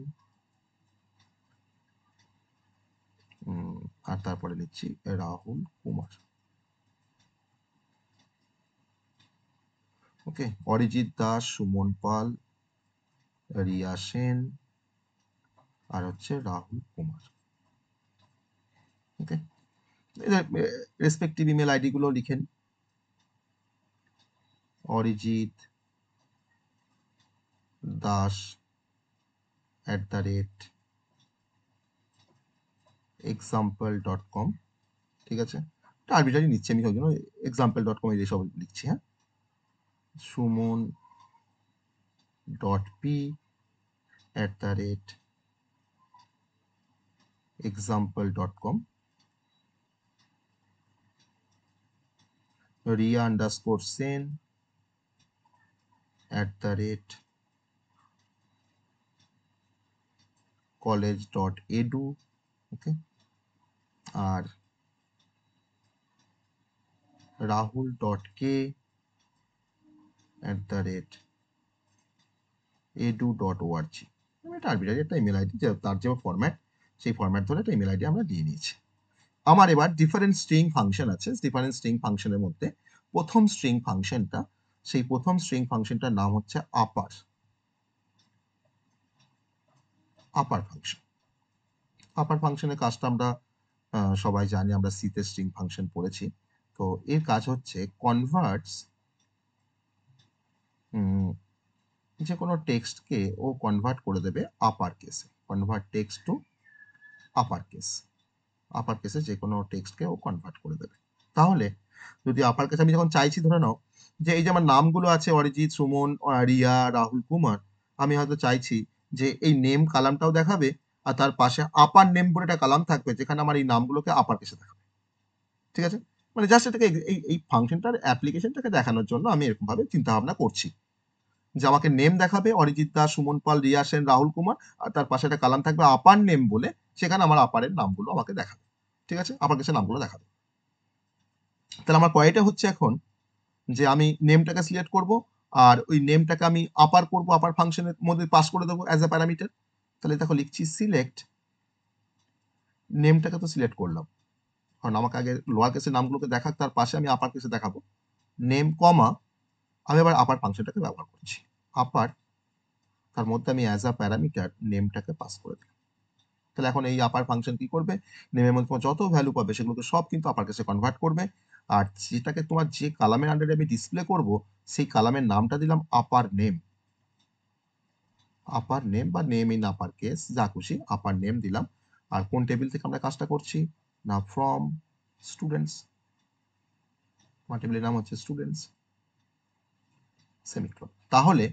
আর তারপরে নিচ্ছি রাহুল কুমার। ওকে, অরিজিৎ দাস, সুমন পাল, রিয়া সেন, আর হচ্ছে রাহুল কুমার। ওকে, রেসপেক্টিভ ইমেল আইডি গুলো লিখেন। অরিজিৎ দাস @example.com, ঠিক আছে, আরবিটারি নিচ্ছি আমি, ওই জন্য example.com এইসব লিখছি। হ্যাঁ, Suman .p @example.com, ria_sen @college.edu, ওকে, আর rahul.k @edu.org। এটা আরবিটারি একটা ইমেল আইডি, তার যে ফরম্যাট, সেই ফরম্যাট ধরে একটা ইমেল আইডি আমরা দিয়ে নিয়েছি। আমার এবার ডিফারেন্ট স্ট্রিং ফাংশন আছে। ডিফারেন্ট স্ট্রিং ফাংশনের মধ্যে প্রথম স্ট্রিং ফাংশনটা, সেই প্রথম স্ট্রিং ফাংশনটার নাম হচ্ছে আপার ফাংশন। আপার ফাংশনের কাজটা আমরা সবাই জানি, আমরা সিতে স্ট্রিং ফাংশন পড়েছি। তো এর কাজ হচ্ছে কনভার্টস, যে কোনো টেক্সটকে ও কনভার্ট করে দেবে আপার কেসে, convert text to upper case. Upper কেসে যে কোনো টেক্সটকে ও কনভার্ট করে দেবে। তাহলে যদি আপার কেসে আমি যখন চাইছি, ধরে নাও যে এই যে আমার নামগুলো আছে অরিজিৎ, সুমন, রিয়া, রাহুল কুমার, আমি হয়তো চাইছি যে এই নেম কালামটাও দেখাবে, আর তার পাশে আপার নেম বলে একটা কালাম থাকবে যেখানে আমার এই নামগুলোকে আপার কেসে দেখাবে। ঠিক আছে, মানে জাস্ট এটাকে এই ফাংশনটার অ্যাপ্লিকেশনটাকে দেখানোর জন্য আমি এরকম ভাবে চিন্তা ভাবনা করছি যে আমাকে নেম দেখাবে অরিজিৎ দাস, সুমন পাল, রিয়া সেন, রাহুল কুমার, আর তার পাশে একটা কালাম থাকবে আপার নেম বলে, সেখানে আমার আপারের নামগুলো আমাকে দেখাবে। ঠিক আছে, আপার কেসের নামগুলো দেখাবে। তাহলে আমার কোয়ারিটা হচ্ছে এখন যে আমি নেমটাকে সিলেক্ট করব, আর ওই নেমটাকে আমি আপার করব, আপার ফাংশনের মধ্যে পাস করে দেবো অ্যাজ এ প্যারামিটার। তাহলে দেখো লিখছি সিলেক্ট, নেমটাকে তো সিলেক্ট করলাম, কারণ আমাকে আগে লোয়ার কেসের নামগুলোকে দেখাক, তার পাশে আমি আপার কেসে দেখাবো নেম, কমা, আমি আবার আপার ফাংশনটাকে ব্যবহার করছি আপার, তার মধ্যে আমি অ্যাজ আ প্যারামিটার নেমটাকে পাস করে দিই। তাহলে এখন এই আপার ফাংশন কি করবে, নেমের মধ্যে তোমার যত ভ্যালু পাবে সেগুলোকে সব কিন্তু আপার কেসে কনভার্ট করবে, আর যেটাকে তোমার যে কালামের আন্ডারে আমি ডিসপ্লে করব সেই কালামের নামটা দিলাম আপার নেম, বা নেম ইন আপার কেস, যা খুশি আপার নেম দিলাম। আর কোন টেবিল থেকে আমরা কাজটা করছি না, ফ্রম স্টুডেন্টস, আমার টেবিলের নাম হচ্ছে স্টুডেন্টস, সেমিকোলন। তাহলে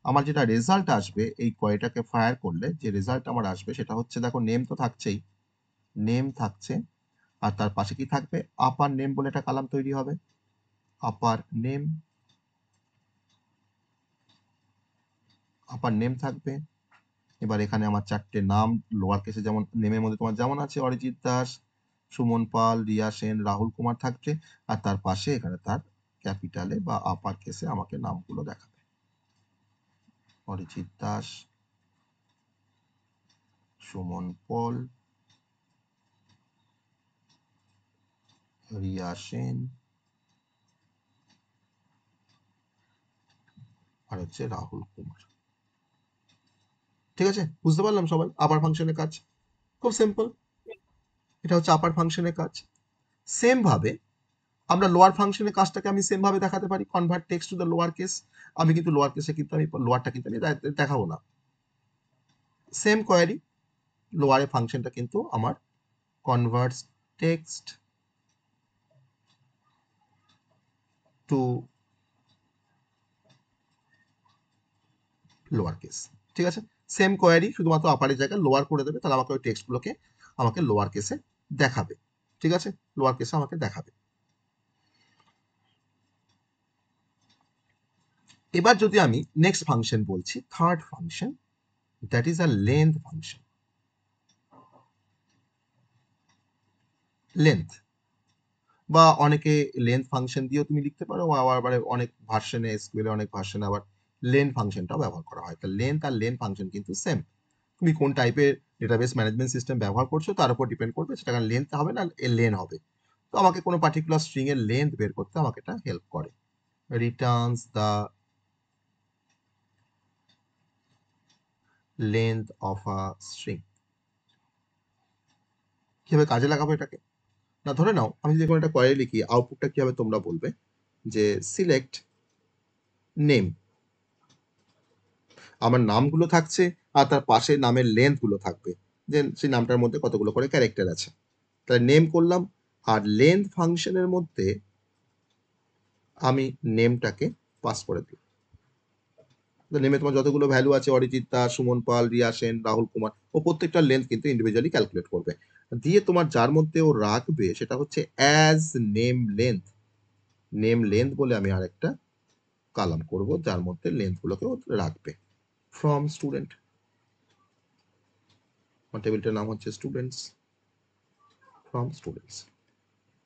আমার যেটা রেজাল্ট আসবে এই কোয়েরিটাকে ফায়ার করলে, যে রেজাল্ট আমার আসবে সেটা হচ্ছে, দেখো নেম তো থাকছেই, নেম থাকছে, আর তার পাশে কি থাকবে, আপার নেম বলে একটা কালাম তৈরি হবে, আপার নেম, আপার নেম থাকবে। এবার এখানে আমার চারটে নাম লোয়ার কেসে, যেমন নেমের মধ্যে তোমার যেমন আছে অরিজিৎ দাস, সুমন পাল, রিয়া সেন, রাহুল কুমার থাকছে, আর তার পাশে এখানে তার ক্যাপিটালে বা আপার কেসে আমাকে নামগুলো দেখাবে, অরিজিৎ দাস, সুমন পল, রিয়া সেন, আর হচ্ছে রাহুল কুমার। ঠিক আছে, বুঝতে পারলাম সবাই আপার ফাংশনের কাজ? খুব সিম্পল, এটা হচ্ছে আপার ফাংশনের কাজ। সেম ভাবে আমরা লোয়ার ফাংশনের কাজটাকে আমি সেম ভাবে দেখাতে পারি, convert text to the lower case. আমি কিন্তু লোয়ার কেসে কিন্তু আমি লোয়ারটা কিন্তু আমি দেখাবো না। সেম কোয়ারি, লোয়ারের ফাংশনটা কিন্তু আমার converts text to lower case. ঠিক আছে, সেম কোয়ারি, শুধুমাত্র আপারের জায়গায় লোয়ার করে দেবে, তাহলে আমাকে ওই টেক্সটগুলোকে আমাকে লোয়ার কেসে দেখাবে। ঠিক আছে, লোয়ার কেসে আমাকে দেখাবে। এবার যদি আমি নেক্সট ফাংশন বলছি, third function, that is a length function. Length, বা অনেকে লেন্থ ফাংশন দিয়েও তুমি লিখতে পারো, আবার অনেক ভার্সনে, এসকিউএল অনেক ভার্সনে আবার লেন্থ ফাংশনটাও ব্যবহার করা হয়। তা লেন্থ আর লেন্থ ফাংশন কিন্তু সেম। তুমি কোন টাইপের ডেটাবেস ম্যানেজমেন্ট সিস্টেম ব্যবহার করছো তার উপর ডিপেন্ড করবে, সেটা লেন্থ হবে না লেন হবে। তো আমাকে কোনো পার্টিকুলার স্ট্রিং এর লেন্থ বের করতে আমাকে এটা হেল্প করে। Returns the length of a string. কিভাবে কাজে লাগাবো এটাকে? না ধরে নাও আমি যদি কোনো একটা কোয়েরি লিখি, আউটপুটটা কি হবে তোমরা বলবে যে সিলেক্ট নেম। আমার নামগুলো থাকছে আর তার পাশে নামের লেন্থ গুলো থাকবে, যে সেই নামটার মধ্যে কতগুলো করে ক্যারেক্টার আছে। তাহলে নেম করলাম, আর লেন্থ ফাংশনের মধ্যে আমি নেমটাকে পাস করে দিই। নেমে তোমার যতগুলো ভ্যালু আছে, অরিজিৎ দাস, সুমন পাল, রিয়া সেন, রাহুল কুমার, ও প্রত্যেকটা লেন্থ কিন্তু ইন্ডিভিজুয়ালি ক্যালকুলেট করবে। দিয়ে তোমার যার মধ্যে ও রাখবে সেটা হচ্ছে as name length. Name length বলে আমি আরেকটা কালাম করব যার মধ্যে লেন্থ গুলোকে ও রাখবে। ফ্রম স্টুডেন্ট, আমার টেবিলটার নাম হচ্ছে স্টুডেন্টস, ফ্রম স্টুডেন্টস,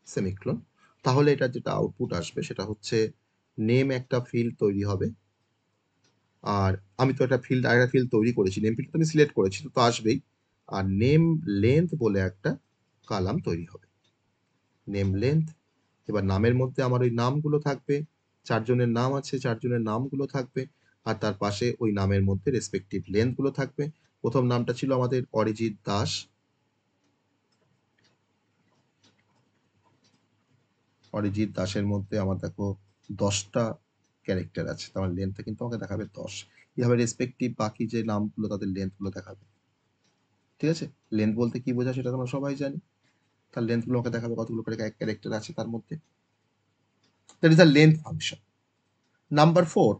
সেমিক্লোন। তাহলে এটা যেটা আউটপুট আসবে সেটা হচ্ছে নেম একটা ফিল্ড তৈরি হবে, আর আমি তো একটা ফিল্ড, আরেকটা ফিল্ড তৈরি করেছি, নেম ফিল্ড তো আমি সিলেক্ট করেছি, তো আসবেই। আর নেম লেন্থ বলে একটা কালাম তৈরি হবে, নেম লেন্থ। এবার নামের মধ্যে আমার ওই নামগুলো থাকবে, চারজনের নাম আছে, চারজনের নামগুলো থাকবে, আর তার পাশে ওই নামের মধ্যে রেসপেক্টিভ লেন্থ গুলো থাকবে। প্রথম নামটা ছিল আমাদের অরিজিৎ দাস, অরিজিৎ দাসের মধ্যে আমার দেখো 10টা ক্যারেক্টার আছে, তার লেন্থটা কিন্তু আমাকে দেখাবে 10। এভাবে রেসপেক্টিভ বাকি যে নামগুলো তাদের লেন্থ গুলো দেখাবে। ঠিক আছে, লেন্থ বলতে কি বোঝায় সেটা তোমরা সবাই জানি। তার লেন্থ গুলো আমাকে দেখাবে কতগুলো করে ক্যারেক্টার আছে তার মধ্যে। That is a length function. Number 4,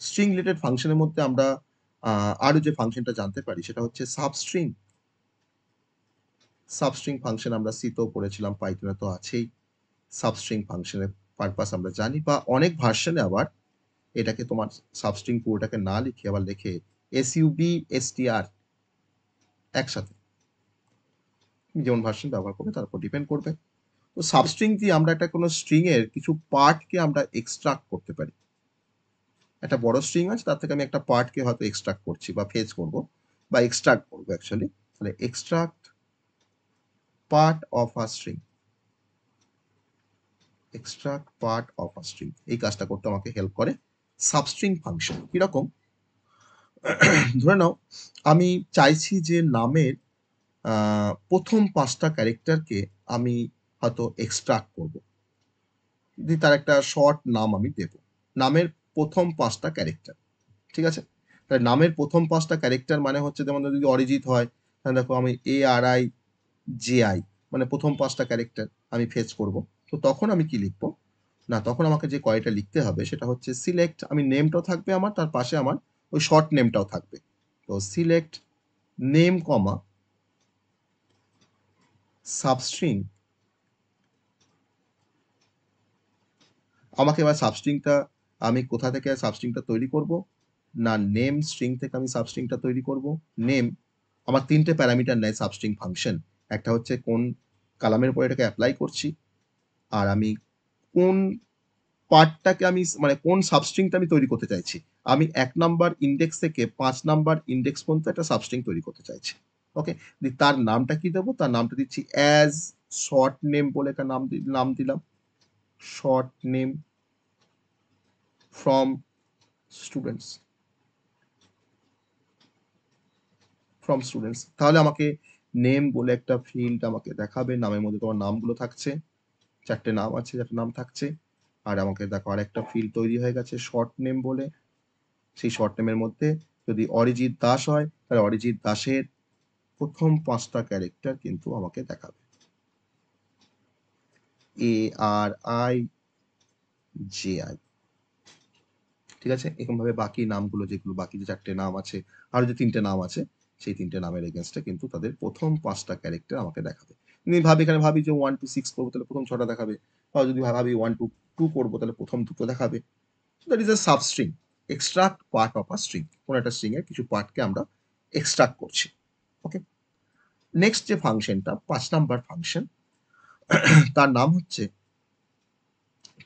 string related ফাংশনের মধ্যে আমরা আরো যে ফাংশনটা জানতে পারি সেটা হচ্ছে সাবস্ট্রিং। সাবস্ট্রিং ফাংশন আমরা সিতেও পড়েছিলাম, পাইথনে তো আছেই। সাবস্ট্রিং ফাংশনের পারপাস আমরা জানি, বা অনেক ভার্সনে আবার এটাকে তোমার সাবস্ট্রিং পুরোটাকে না লিখে আবার লেখে SUB STR একসাথে। তুমি যেমন ভার্সন ব্যবহার করবে তার উপর ডিপেন্ড করবে। তো সাবস্ট্রিং দিয়ে আমরা একটা কোনো স্ট্রিং এর কিছু পার্টকে আমরা এক্সট্রাক্ট করতে পারি। একটা বড় স্ট্রিং আছে, তার থেকে আমি একটা পার্টকে হয়তো এক্সট্রাক্ট করছি বা ফেচ করব বা এক্সট্রাক্ট করবো অ্যাকচুয়ালি। তাহলে extract part of a string, extract part of a string, এই কাজটা করতে আমাকে হেল্প করে সাবস্ট্রিং ফাংশন। কিরকম? ধরে নাও আমি চাইছি যে নামের প্রথম 5টা ক্যারেক্টারকে আমি হয়তো এক্সট্রাক্ট করব, যদি তার একটা শর্ট নাম আমি দেব, নামের প্রথম 5টা ক্যারেক্টার। ঠিক আছে, তাহলে নামের প্রথম 5টা ক্যারেক্টার মানে হচ্ছে, যেমন যদি অরিজিৎ হয় তাহলে দেখো আমি ARIJI, মানে প্রথম 5টা ক্যারেক্টার আমি ফেচ করব। তো তখন আমি কি লিখবো? না, তখন আমাকে যে কোয়েরিটা লিখতে হবে সেটা হচ্ছে সিলেক্ট, আমি নেমটাও থাকবে আমার, তার পাশে আমার ওই শর্ট নেমটাও থাকবে। তো সিলেক্ট নেম কমা সাবস্ট্রিং। আমাকে এবার সাবস্ট্রিংটা, আমি কোথা থেকে সাবস্ট্রিংটা তৈরি করব? না, নেম স্ট্রিং থেকে আমি সাবস্ট্রিংটা তৈরি করব। নেম, আমার 3টে প্যারামিটার নেয় সাবস্ট্রিং ফাংশন। একটা হচ্ছে কোন কালামের উপর এটাকে অ্যাপ্লাই করছি, আর আমি কোন পার্টটাকে আমি, মানে কোন সাবস্ট্রিংটা আমি তৈরি করতে চাইছি। আমি 1 নাম্বার ইন্ডেক্স থেকে 5 নাম্বার ইন্ডেক্স পর্যন্ত একটা সাবস্ট্রিং তৈরি করতে চাইছি। ওকে, তার নামটা কি দেবো? তার নামটা দিচ্ছি অ্যাজ শর্ট নেম বলে একটা নাম দিলাম, short name from students, from students. তাহলে আমাকে নেম বলে একটা ফিল্ড আমাকে দেখাবে, নামের মধ্যে তোমার নামগুলো থাকছে, 4টে নাম আছে, 4টে নাম থাকছে। আর আমাকে দেখো আরেকটা ফিল্ড তৈরি হয়ে গেছে শর্ট নেম বলে। সেই শর্ট নেমের মধ্যে যদি অরিজিৎ দাস হয় তাহলে অরিজিৎ দাসের প্রথম 5টা ক্যারেক্টার কিন্তু আমাকে দেখাবে, ARIJI। ঠিক আছে, এরকম ভাবে বাকি নামগুলো, যেগুলো বাকি যে 4টে নাম আছে, আরো যে 3টে নাম আছে, সেই 3টে নামের এগেনস্টে কিন্তু তাদের প্রথম 5টা ক্যারেক্টার আমাকে দেখাবে। যদি ভাবি, এখানে ভাবি যে 1 to 6 করবো তাহলে প্রথম 6টা দেখাবে, বা যদি ভাবি 1 to 2 করবো তাহলে প্রথম 2টো দেখাবে। That is a substring, extract part of a string. কোন একটা স্ট্রিং এর কিছু পার্টকে আমরা এক্সট্রাক্ট করছি। ওকে, নেক্সট যে ফাংশনটা 5 নাম্বার ফাংশন, তার নাম হচ্ছে,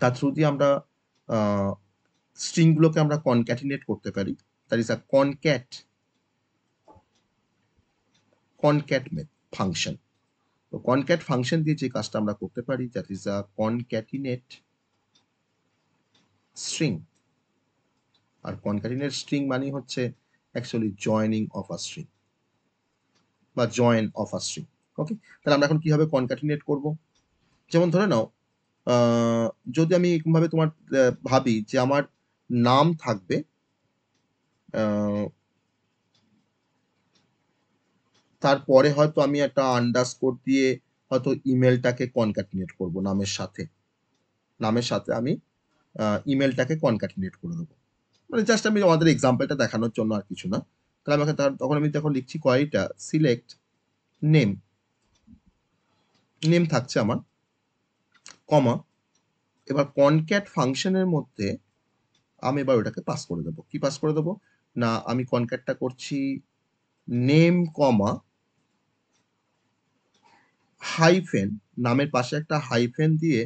তার থ্রু দিয়ে আমরা স্ট্রিংগুলোকে আমরা কনক্যাটিনেট করতে পারি। That is a concat function. তো কনক্যাট ফাংশন দিয়ে যে কাজটা আমরা করতে পারি, that is a concatenate string. আর কনক্যাটিনেট স্ট্রিং মানে হচ্ছে actually joining of a string বা join of a string. Okay, তাহলে আমরা এখন কিভাবে কনক্যাটিনেট করব? যেমন ধরে নাও, যদি আমি এরকমভাবে তোমার ভাবি যে আমার নাম থাকবে, তারপরে হয়তো আমি একটা আন্ডারস্কোর দিয়ে হয়তো ইমেলটাকে কনক্যাটিনেট করব নামের সাথে আমি ইমেলটাকে কনক্যাটিনেট করে দেবো। মানে জাস্ট আমি আমাদের এক্সাম্পলটা দেখানোর জন্য, আর কিছু না। তাহলে আমাকে তখন আমি যখন লিখছি কোয়ারিটা সিলেক্ট নেম থাকছে আমার, কমা, এবার কনক্যাট ফাংশনের মধ্যে আমি এবার ওটাকে পাস করে দেবো। কি পাস করে দেবো? না, আমি কনক্যাটটা করছি নেম কমা হাইফেন, নামের পাশে একটা হাইফেন দিয়ে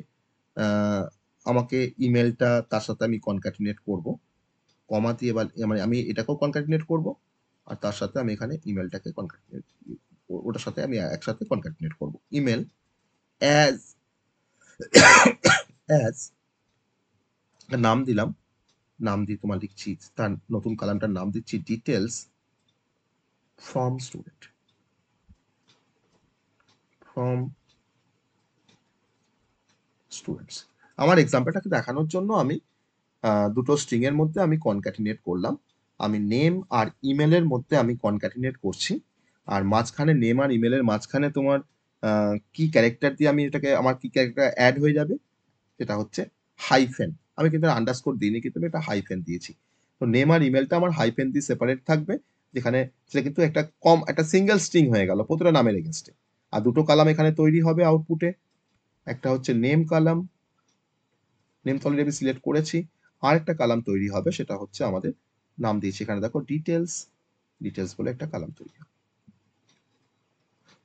আমাকে ইমেলটা তার সাথে আমি কনক্যাটিনেট করব। কমা দিয়ে মানে আমি এটাকেও কনক্যাটিনেট করব, আর তার সাথে আমি এখানে ইমেলটাকে কনক্যাটিনেট, ওটার সাথে আমি একসাথে কনক্যাটিনেট করব। ইমেল অ্যাজ অ্যাজ নাম দিলাম, নাম দিয়ে তোমার লিখছি, তার নতুন কলামটার নাম দিচ্ছি ডিটেলস ফ্রম স্টুডেন্ট। আমার এক্সাম্পলটাকে দেখানোর জন্য আমি দুটো স্ট্রিং এর মধ্যে আমি কনক্যাটিনেট করলাম। আমি নেম আর ইমেলের মধ্যে আমি কনক্যাটিনেট করছি, আর মাঝখানে নেম আর ইমেলের মাঝখানে তোমার কি ক্যারেক্টার দিয়ে আমি এটাকে, আমার কি ক্যারেক্টার অ্যাড হয়ে যাবে, সেটা হচ্ছে হাইফেন। আমি কিন্তু আন্ডারস্কোর দিইনি, কিন্তু আমি একটা হাইফেন দিয়েছি। তো নেম আর ইমেলটা আমার হাইফেন দিয়ে সেপারেট থাকবে, যেখানে সেটা কিন্তু একটা সিঙ্গেল স্ট্রিং হয়ে গেল প্রতিটা নামের এগেনস্টে। আর দুটো কালাম এখানে তৈরি হবে আউটপুটে, একটা হচ্ছে নেম কালাম, নেম তো অলরেডি আমি সিলেক্ট করেছি, আর একটা কালাম তৈরি হবে, সেটা হচ্ছে আমাদের নাম দিয়েছি এখানে দেখো ডিটেলস বলে একটা কালাম তৈরি হবে।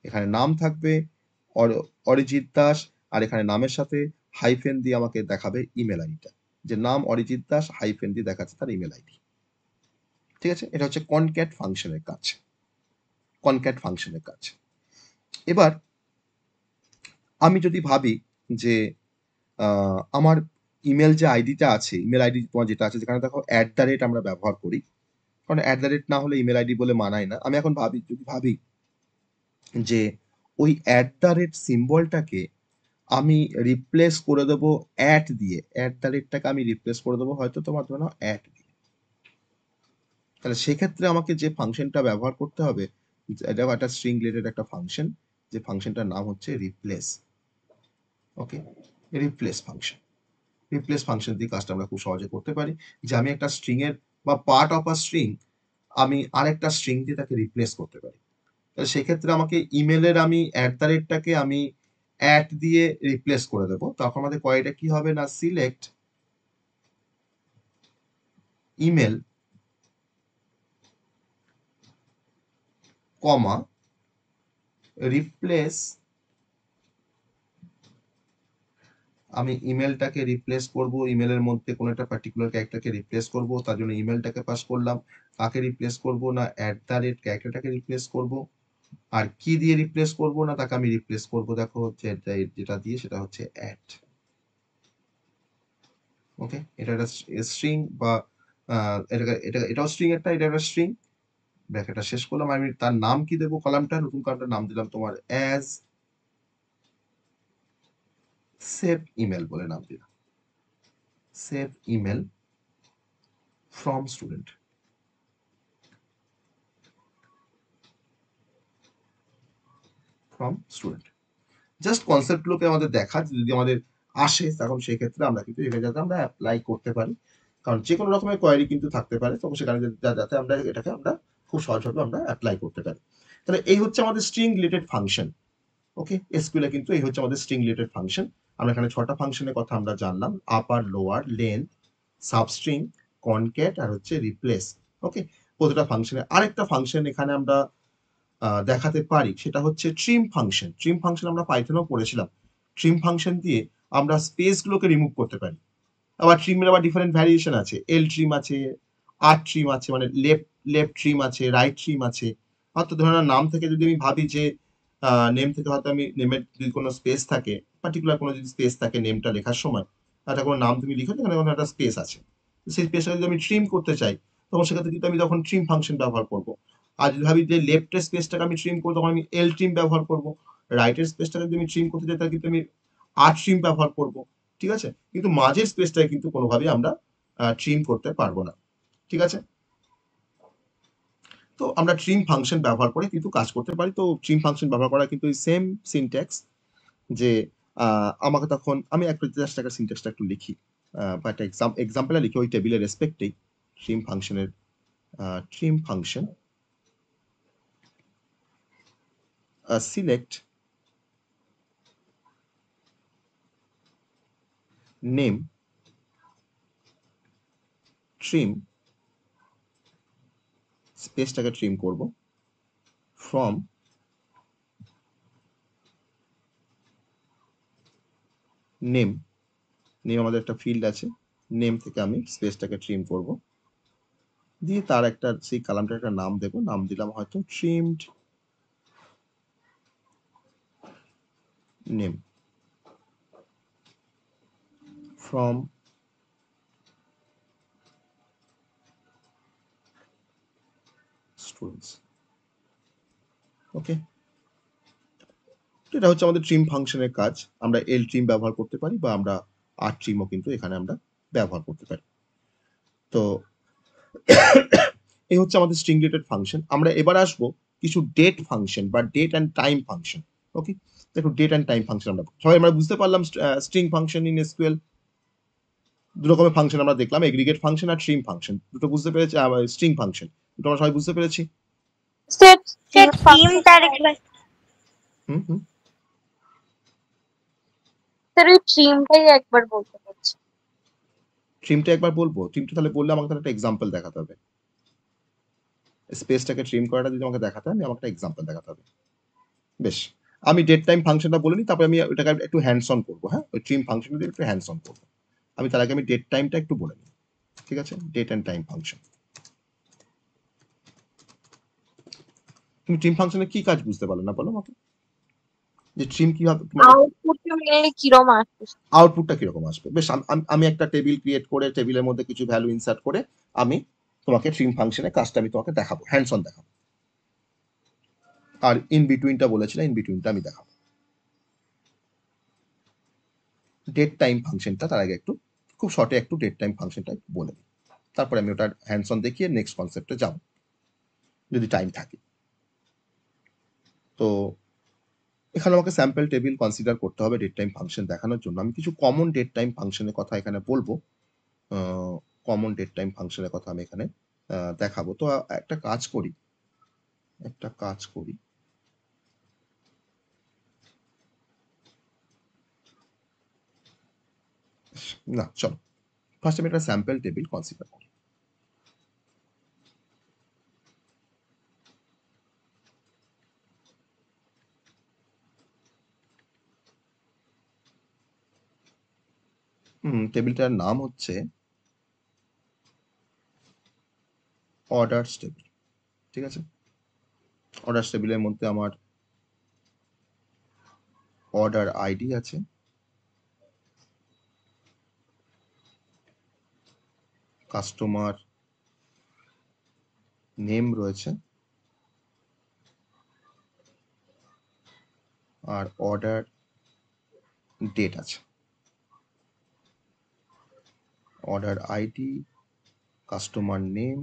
এখানে নাম থাকবে অরিজিৎ দাস, আর এখানে নামের সাথে হাইফেন দিয়ে আমাকে দেখাবে ইমেল আইডিটা, যে নাম অরিজিৎ দাস, হাইফেন দিয়ে দেখাচ্ছে তার ইমেল আইডি। ঠিক আছে, এটা হচ্ছে কনক্যাট ফাংশনের কাজ। এবার আমি যদি ভাবি যে আমার ইমেল যে আইডিটা আছে, ইমেল আইডি তোমার যেটা আছে, যেখানে দেখো @ আমরা ব্যবহার করি, কারণ @ না হলে ইমেল আইডি বলে মানায় না। আমি এখন যদি ভাবি যে ওই @ সিম্বলটাকে আমি রিপ্লেস করে দেবো দিয়ে, @টাকে আমি রিপ্লেস করে দেবো হয়তো তোমার ধরো না দিয়ে, তাহলে সেক্ষেত্রে আমাকে যে ফাংশনটা ব্যবহার করতে হবে, এটা একটা স্ট্রিং রিলেটেড একটা ফাংশন, যে ফাংশনটার নাম হচ্ছে রিপ্লেস। ওকে, রিপ্লেস ফাংশন দিয়ে কাজটা আমরা খুব সহজে করতে পারি, যে আমি একটা স্ট্রিং এর বা পার্ট অফ আ স্ট্রিং আমি আরেকটা স্ট্রিং দিয়ে তাকে রিপ্লেস করতে পারি। তাহলে সেক্ষেত্রে আমাকে ইমেলের আমি @টাকে আমি দিয়ে রিপ্লেস করে দেবো। তখন আমাদের কোয়ারিটা কি হবে, না সিলেক্ট ইমেল কমা রিপ্লেস, আমি ইমেলটাকে রিপ্লেস করব, ইমেলের মধ্যে কোনো একটা পার্টিকুলার ক্যারেক্টারকে রিপ্লেস করব, তার জন্য ইমেলটাকে পাস করলাম। কাকে রিপ্লেস করব, না ক্যারেক্টারটাকে রিপ্লেস করব। আর কি দিয়ে রিপ্লেস করব, না তাকে আমি রিপ্লেস করব দেখো যেটা দিয়ে, সেটা হচ্ছে ওকে, এটা একটা স্ট্রিং বা এটাও স্ট্রিং, এটা একটা স্ট্রিং। ব্র্যাকেটটা শেষ করলাম, আমি তার নাম কি দেবো, নতুন কলামটার নাম দিলাম তোমার অ্যাজ সেভ ইমেল বলে নাম দিলাম, save email from student. Just কনসেপ্টগুলোকে আমাদের দেখা, যদি আমাদের আসে তখন সেই ক্ষেত্রে আমরা কিন্তু এটা যাতে আমরা অ্যাপ্লাই করতে পারি, কারণ যে কোনো রকমের কোয়ারি কিন্তু থাকতে পারে, তখন সেখানে যাতে আমরা এটাকে আমরা খুব সহজভাবে আমরা অ্যাপ্লাই করতে পারি। তাহলে এই হচ্ছে আমাদের স্ট্রিং রিলেটেড ফাংশন। ওকে, এসকিউএল কিন্তু এই হচ্ছে আমাদের স্ট্রিং রিলেটেড ফাংশন। আমরা এখানে 6টা ফাংশনের কথা আমরা জানলাম, আপার, লোয়ার, লেন্থ, সাবস্ট্রিং, কনক্যাট আর হচ্ছে রিপ্লেস। ওকে, প্রতিটা ফাংশনের আরেকটা ফাংশন এখানে আমরা দেখাতে পারি, সেটা হচ্ছে ট্রিম ফাংশন। আমরা পাইথনেও পড়েছিলাম। ট্রিম ফাংশন দিয়ে আমরা স্পেসগুলোকে রিমুভ করতে পারি। আবার ট্রিমের আবার ডিফারেন্ট ভ্যারিয়েশন আছে, এল ট্রিম আছে, আর ট্রিম আছে, মানে লেফট ট্রিম আছে, রাইট ট্রিম আছে। হয়তো ধরুন নাম থেকে যদি আমি ভাবি যে নেম থেকে হয়তো আমি নেমের যদি কোনো স্পেস থাকে, পার্টিকুলার কোনো যদি স্পেস থাকে নেমটা লেখার সময়, একটা কোনো নাম তুমি লিখে এখানে কোনো একটা স্পেস আছে, সেই স্পেসটা যদি আমি ট্রিম করতে চাই তখন সেক্ষেত্রে কিন্তু আমি তখন ট্রিম ফাংশন ব্যবহার করব। আর যদি ভাবি যে লেফটের স্পেসটাকে আমি ট্রিম করবো তখন আমি এল ট্রিম ব্যবহার করব। রাইটের স্পেসটাকে যদি আমি ট্রিম করতে চাই তাহলে কিন্তু আমি আর ট্রিম ব্যবহার করব। ঠিক আছে, কিন্তু মাঝের স্পেসটাকে কিন্তু কোনোভাবেই আমরা ট্রিম করতে পারবো না। ঠিক আছে, তো আমরা ট্রিম ফাংশন ব্যবহার করে কিন্তু কাজ করতে পারি। তো ট্রিম ফাংশন ব্যবহার করা কিন্তু সেম সিনট্যাক্স, যে আমাকে তখন আমি একটা জাস্ট একটা সিনট্যাক্সটা একটু লিখি, বা একটা এক্সাম্পলে লিখি ওই টেবিলের রেসপেক্টেই। ট্রিম ফাংশনের trim function select name trim, স্পেসটাকে ট্রিম করব, ফ্রম নেম, নেম আমাদের একটা ফিল্ড আছে, নেম থেকে আমি স্পেসটাকে ট্রিম করব, দিয়ে তার একটা সেই কলামটার একটা নাম দেবো, নাম দিলাম হয়তো ট্রিমড নেম ফ্রম স্টুডেন্টস। ওকে, এটা হচ্ছে আমাদের ট্রিম ফাংশনের কাজ। আমরা এল ট্রিম ব্যবহার করতে পারি বা আমরা আর ট্রিমও কিন্তু এখানে আমরা ব্যবহার করতে পারি। তো এই হচ্ছে আমাদের স্ট্রিং রিলেটেড ফাংশন। আমরা এবার আসবো কিছু ডেট ফাংশন বা ডেট অ্যান্ড টাইম ফাংশন। ওকে, দেখো ডেট অ্যান্ড টাইম ফাংশন আমরা সবাই আমরা বুঝতে পারলাম। স্ট্রিং ফাংশন ইন এসকিউএল দু রকমের ফাংশন আমরা দেখলাম, এগ্রিগেট ফাংশন আর ট্রিম ফাংশন, দুটো বুঝতে পেরেছি। স্ট্রিং ফাংশন দুটো আমরা সবাই বুঝতে পেরেছি। স্যার স্যার স্ট্রিং থিমটা ফাংশন, আরেকবার। হুম হুম স্যার ওই ট্রিমটাই একবার বলতে পারছি। ট্রিমটা একবার বলবো? ট্রিমটা তাহলে বললে আমাকে তাহলে একটা এক্সাম্পল দেখাতে হবে। স্পেসটাকে ট্রিম করাটা যদি আমাকে দেখাতে হয়, আমাকে একটা এক্সাম্পল দেখাতে হবে। বেশ, আমি ডেট টাইম ফাংশনটা বলে নিই, তারপরে আমি ওটাকে একটু হ্যান্ডস অন করবো। হ্যাঁ, ওই ট্রিম ফাংশন দিয়ে একটু হ্যান্ডস অন করবো। আমি তার আগে আমি ডেট টাইমটা একটু বলে নিই। ঠিক আছে, ডেট অ্যান্ড টাইম ফাংশন। তুমি ট্রিম ফাংশনে কি কাজ বুঝতে পারলে না বলো আমাকে, যে ট্রিম কিভাবে মানে আউটপুটটা মেনলি কিরম আসছে? আউটপুটটা কিরকম আসবে। বেশ, আমি একটা টেবিল ক্রিয়েট করে টেবিলের মধ্যে কিছু ভ্যালু ইনসার্ট করে আমি তোমাকে ট্রিম ফাংশনের কাজটা আমি তোমাকে দেখাবো, হ্যান্ডস অন দেখাবো। আর ইন বিটুইনটা বলেছি না, ইন বিটুইনটা আমি দেখাবো। ডেট টাইম ফাংশনটা তার আগে একটু খুব শর্টে একটু ডেট টাইম ফাংশনটা বলে দিই, তারপরে আমি ওটার হ্যান্ডস অন দেখিয়ে নেক্সট কনসেপ্টে যাব যদি টাইম থাকে। তো এখানে আমাকে স্যাম্পল টেবিল কনসিডার করতে হবে ডেট টাইম ফাংশন দেখানোর জন্য। আমি কিছু কমন ডেট টাইম ফাংশনের কথা এখানে বলবো, কমন ডেট টাইম ফাংশনের কথা আমি এখানে দেখাবো। তো একটা কাজ করি, না চলো ফার্স্ট আমি একটা স্যাম্পল টেবিল কনসিডার করি। টেবিলটার নাম হচ্ছে অর্ডারস টেবিল। ঠিক আছে, অর্ডারস টেবিলের মধ্যে আমার অর্ডার আইডি আছে, কাস্টমার নেম রয়েছে, আর অর্ডার ডেট আছে। অর্ডার আইডি, কাস্টমার নেম,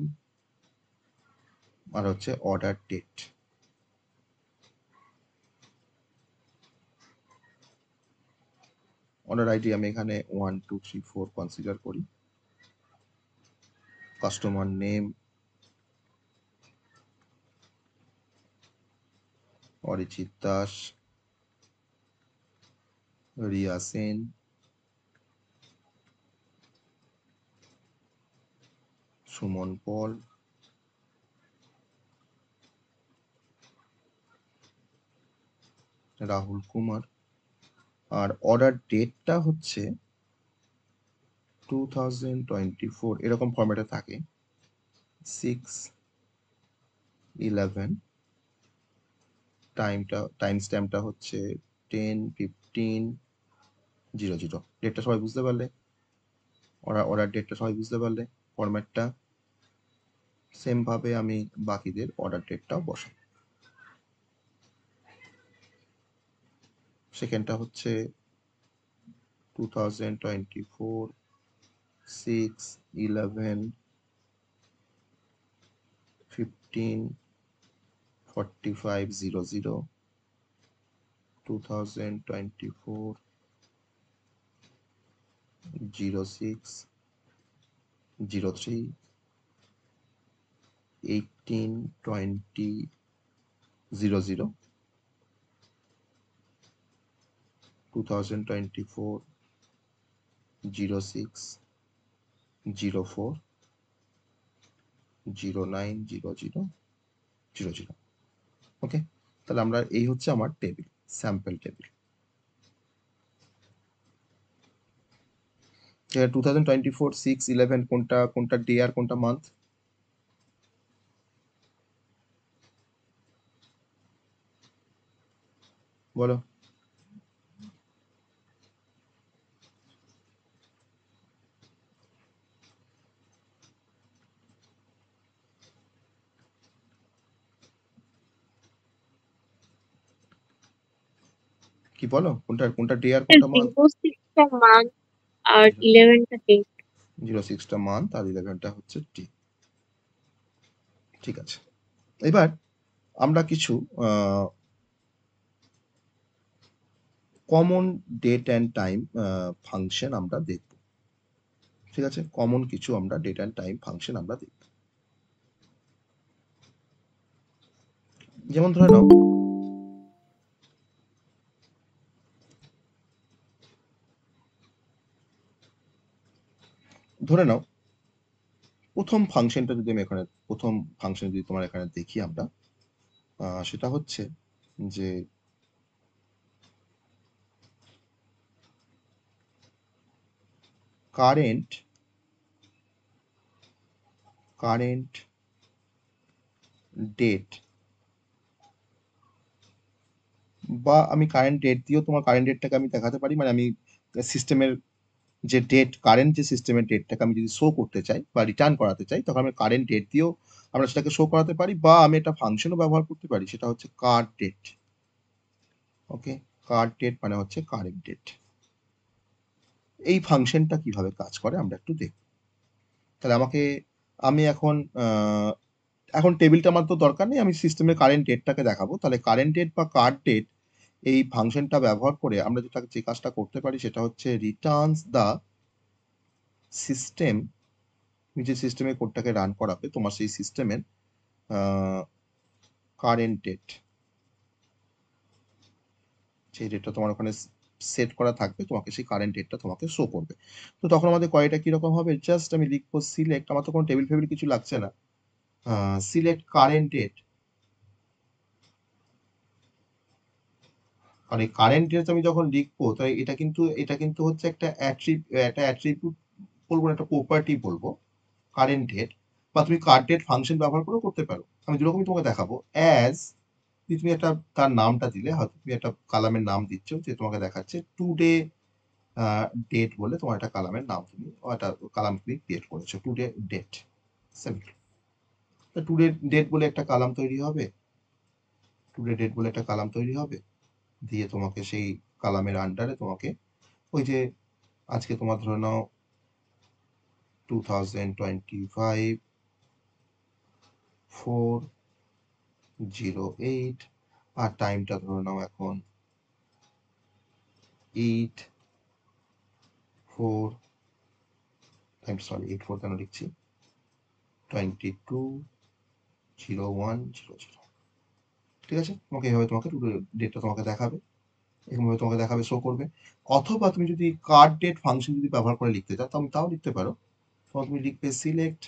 আর হচ্ছে অর্ডার ডেট। অর্ডার আইডি আমি এখানে 1 2 3 4 কনসিডার করি। কাস্টমার নেম অরিজিৎ দাস, রিয়া সেন, সুমন পল, রাহুল কুমার, আর অর্ডার ডেটটা হচ্ছে 2024 এরকম ফরম্যাটে থাকে 6/11 টাইম স্ট্যাম্পটা হচ্ছে 10/15/00 ডেটটা সবাই বুঝতে পারলে অর্ডার ডেটটা সবাই বুঝতে পারলে ফরম্যাটটা সেম ভাবে আমি বাকিদের অর্ডার ডেটটাও বসাই সেকেন্ডটা হচ্ছে 2024 6/11 15:45:00 2024 06/03 18:20:00 2024 06/04 09:00:00 ওকে তাহলে আমরা এই হচ্ছে আমার টেবিল স্যাম্পল টেবিল 2024 6/11 কোনটা কোনটা ডে আর কোনটা মান্থ বলো কি বলো কোনটা কোনটা ডে আর কোনটা মান্থ 06টা মান্থ আর 11টা ডেট 06টা মান্থ আর 11টা হচ্ছে ডে ঠিক আছে এবার আমরা কিছু common date and time function আমরা দেখব ঠিক আছে কমন কিছু আমরা ডেট অ্যান্ড টাইম ফাংশন আমরা দেখব যেমন ধরে নাও প্রথম ফাংশনটা যদি আমি এখানে প্রথম ফাংশন যদি তোমার এখানে দেখি আমরা সেটা হচ্ছে যে কারেন্ট ডেট বা আমি কারেন্ট ডেট দিয়েও তোমার কারেন্ট ডেটটাকে আমি দেখাতে পারি মানে আমি সিস্টেমের যে ডেট কারেন্ট যে সিস্টেমের ডেটটাকে আমি যদি শো করতে চাই বা রিটার্ন করাতে চাই তখন আমি কারেন্ট ডেট দিয়েও আমরা সেটাকে শো করাতে পারি বা আমি একটা ফাংশনও ব্যবহার করতে পারি সেটা হচ্ছে কার ডেট ওকে কার ডেট মানে হচ্ছে কারেন্ট ডেট এই ফাংশনটা কিভাবে কাজ করে আমরা একটু দেখব তাহলে আমি এখন টেবিলটা আমার তো দরকার নেই আমি সিস্টেমের কারেন্ট ডেটটাকে দেখাবো তাহলে কারেন্ট ডেট বা কার ডেট এই ফাংশনটা ব্যবহার করে আমরা যে কাজটা করতে পারি সেটা হচ্ছে রিটার্নস দ্য সিস্টেম যে সিস্টেমে কোডটাকে রান করাবে তোমার সেই সিস্টেমের কারেন্ট ডেট সেই ডেটটা তোমার ওখানে সেট করা থাকবে তোমাকে সেই কারেন্ট ডেটটা তোমাকে শো করবে তো তখন আমাদের কোয়েরিটা কিরকম হবে জাস্ট আমি লিখবো সিলেক্ট আমার তো কোনো টেবিল ফেবিল কিছু লাগছে না সিলেক্ট কারেন্ট ডেট কারণ এই কারেন্ট ডেট আমি যখন লিখবো তাই এটা কিন্তু হচ্ছে একটা অ্যাট্রিবিউট বলবো না একটা প্রপার্টি বলবো কারেন্ট ডেট বা তুমি কার ডেট ফাংশন ব্যবহার করেও করতে পারো আমি যেরকমই তোমাকে দেখাবো অ্যাজ তুমি একটা তার নামটা দিলে হয়তো তুমি একটা কালামের নাম দিচ্ছ যে তোমাকে দেখাচ্ছে টুডে ডেট বলে তোমার একটা কালামের নাম তুমি একটা কালাম তুমি ক্রিয়েট করেছো today date simple today date বলে একটা কালাম তৈরি হবে টুডে ডেট বলে একটা কালাম তৈরি হবে দিয়ে তোমাকে সেই কালামের আন্ডারে তোমাকে ওই যে আজকে তোমার ধরে নাও 2025 4/08 আর টাইমটা ধরে নাও এখন 8/4 কেন লিখছি 22/01/00 ঠিক আছে তোমাকে এইভাবে তোমাকে ডেটটা তোমাকে দেখাবে এরকমভাবে তোমাকে দেখাবে শো করবে অথবা তুমি যদি কার্ড ডেট ফাংশন যদি ব্যবহার করে লিখতে চাও তুমি তাও লিখতে পারো তখন তুমি লিখবে select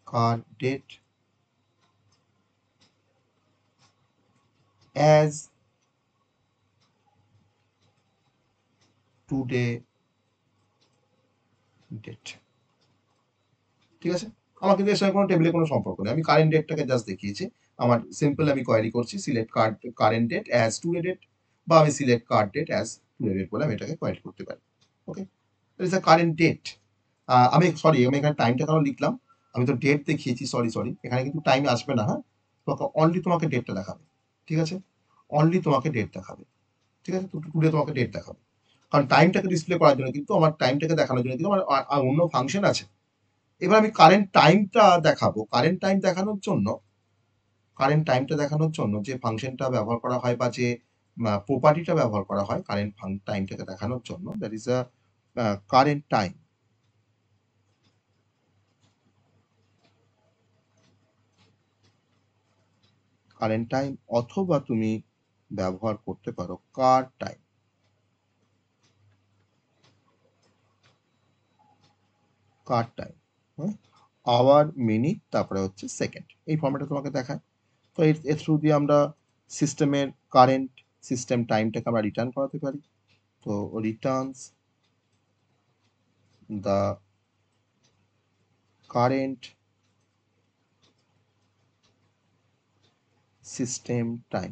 card date as today date. ঠিক আছে, আমার কিন্তু এর সঙ্গে কোনো টেবিলে কোনো সম্পর্ক নেই, আমি কারেন্ট ডেটটাকে জাস্ট দেখিয়েছি। আমার সিম্পল আমি কোয়ারি করছি select current date as today date, বা আমি select card date as today date বলে আমি এটাকে কোয়ারি করতে পারি। Okay, that is a current date. আমি এখানে টাইমটা কেন লিখলাম, আমি তো ডেট দেখিয়েছি, সরি এখানে কিন্তু টাইম আসবে না। হ্যাঁ, অনলি তোমাকে ডেটটা দেখাবে। ঠিক আছে, অনলি তোমাকে ডেট দেখাবে। ঠিক আছে, টুডে তোমাকে ডেট দেখাবে, কারণ টাইমটাকে ডিসপ্লে করার জন্য কিন্তু আমার টাইমটাকে দেখানোর জন্য কিন্তু আমার অন্য ফাংশন আছে। এবার আমি কারেন্ট টাইমটা দেখাবো। কারেন্ট টাইমটা দেখানোর জন্য যে ফাংশনটা ব্যবহার করা হয় বা যে প্রপার্টিটা ব্যবহার করা হয় কারেন্ট টাইমটাকে দেখানোর জন্য, that is a current time. Current time, অথবা তুমি ব্যবহার করতে পারো কার টাইম। কার টাইম, আওয়ার, মিনিট, তারপরে হচ্ছে সেকেন্ড, এই ফর্মেটে তোমাকে দেখায়। তো এর থ্রু দিয়ে আমরা সিস্টেমের কারেন্ট সিস্টেম টাইমটাকে আমরা রিটার্ন করাতে পারি। তো returns the current system time.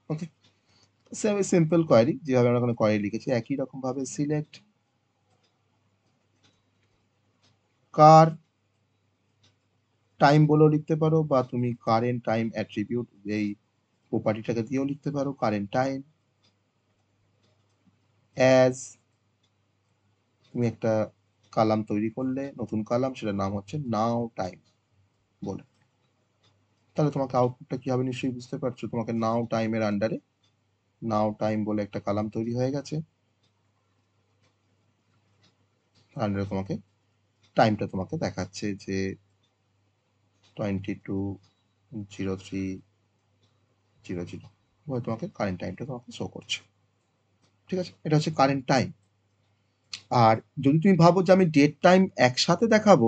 Okay, simple query, যেভাবে আমরা কোনো কোয়ারি লিখেছি একই রকম ভাবে সিলেক্ট কার টাইম বলেও লিখতে পারো, বা তুমি কারেন্ট টাইম অ্যাট্রিবিউট এই প্রপার্টিটাকে দিয়েও লিখতে পারো কারেন্ট টাইম অ্যাজ, তুমি একটা কালাম তৈরি করলে, নতুন কালাম, সেটার নাম হচ্ছে নাও টাইম বলে। তাহলে তোমাকে আউটপুটটা কি হবে নিশ্চয়ই বুঝতে পারছো, তোমাকে নাও টাইমের আন্ডারে নাও টাইম বলে একটা কালাম তৈরি হয়ে গেছে, আন্ডারে তোমাকে টাইমটা তোমাকে দেখাচ্ছে যে 22:03:00 তোমাকে কারেন্ট টাইমটা তোমাকে শো করছে। ঠিক আছে, এটা হচ্ছে কারেন্ট টাইম। আর যদি তুমি ভাবো যে আমি ডেট টাইম একসাথে দেখাবো,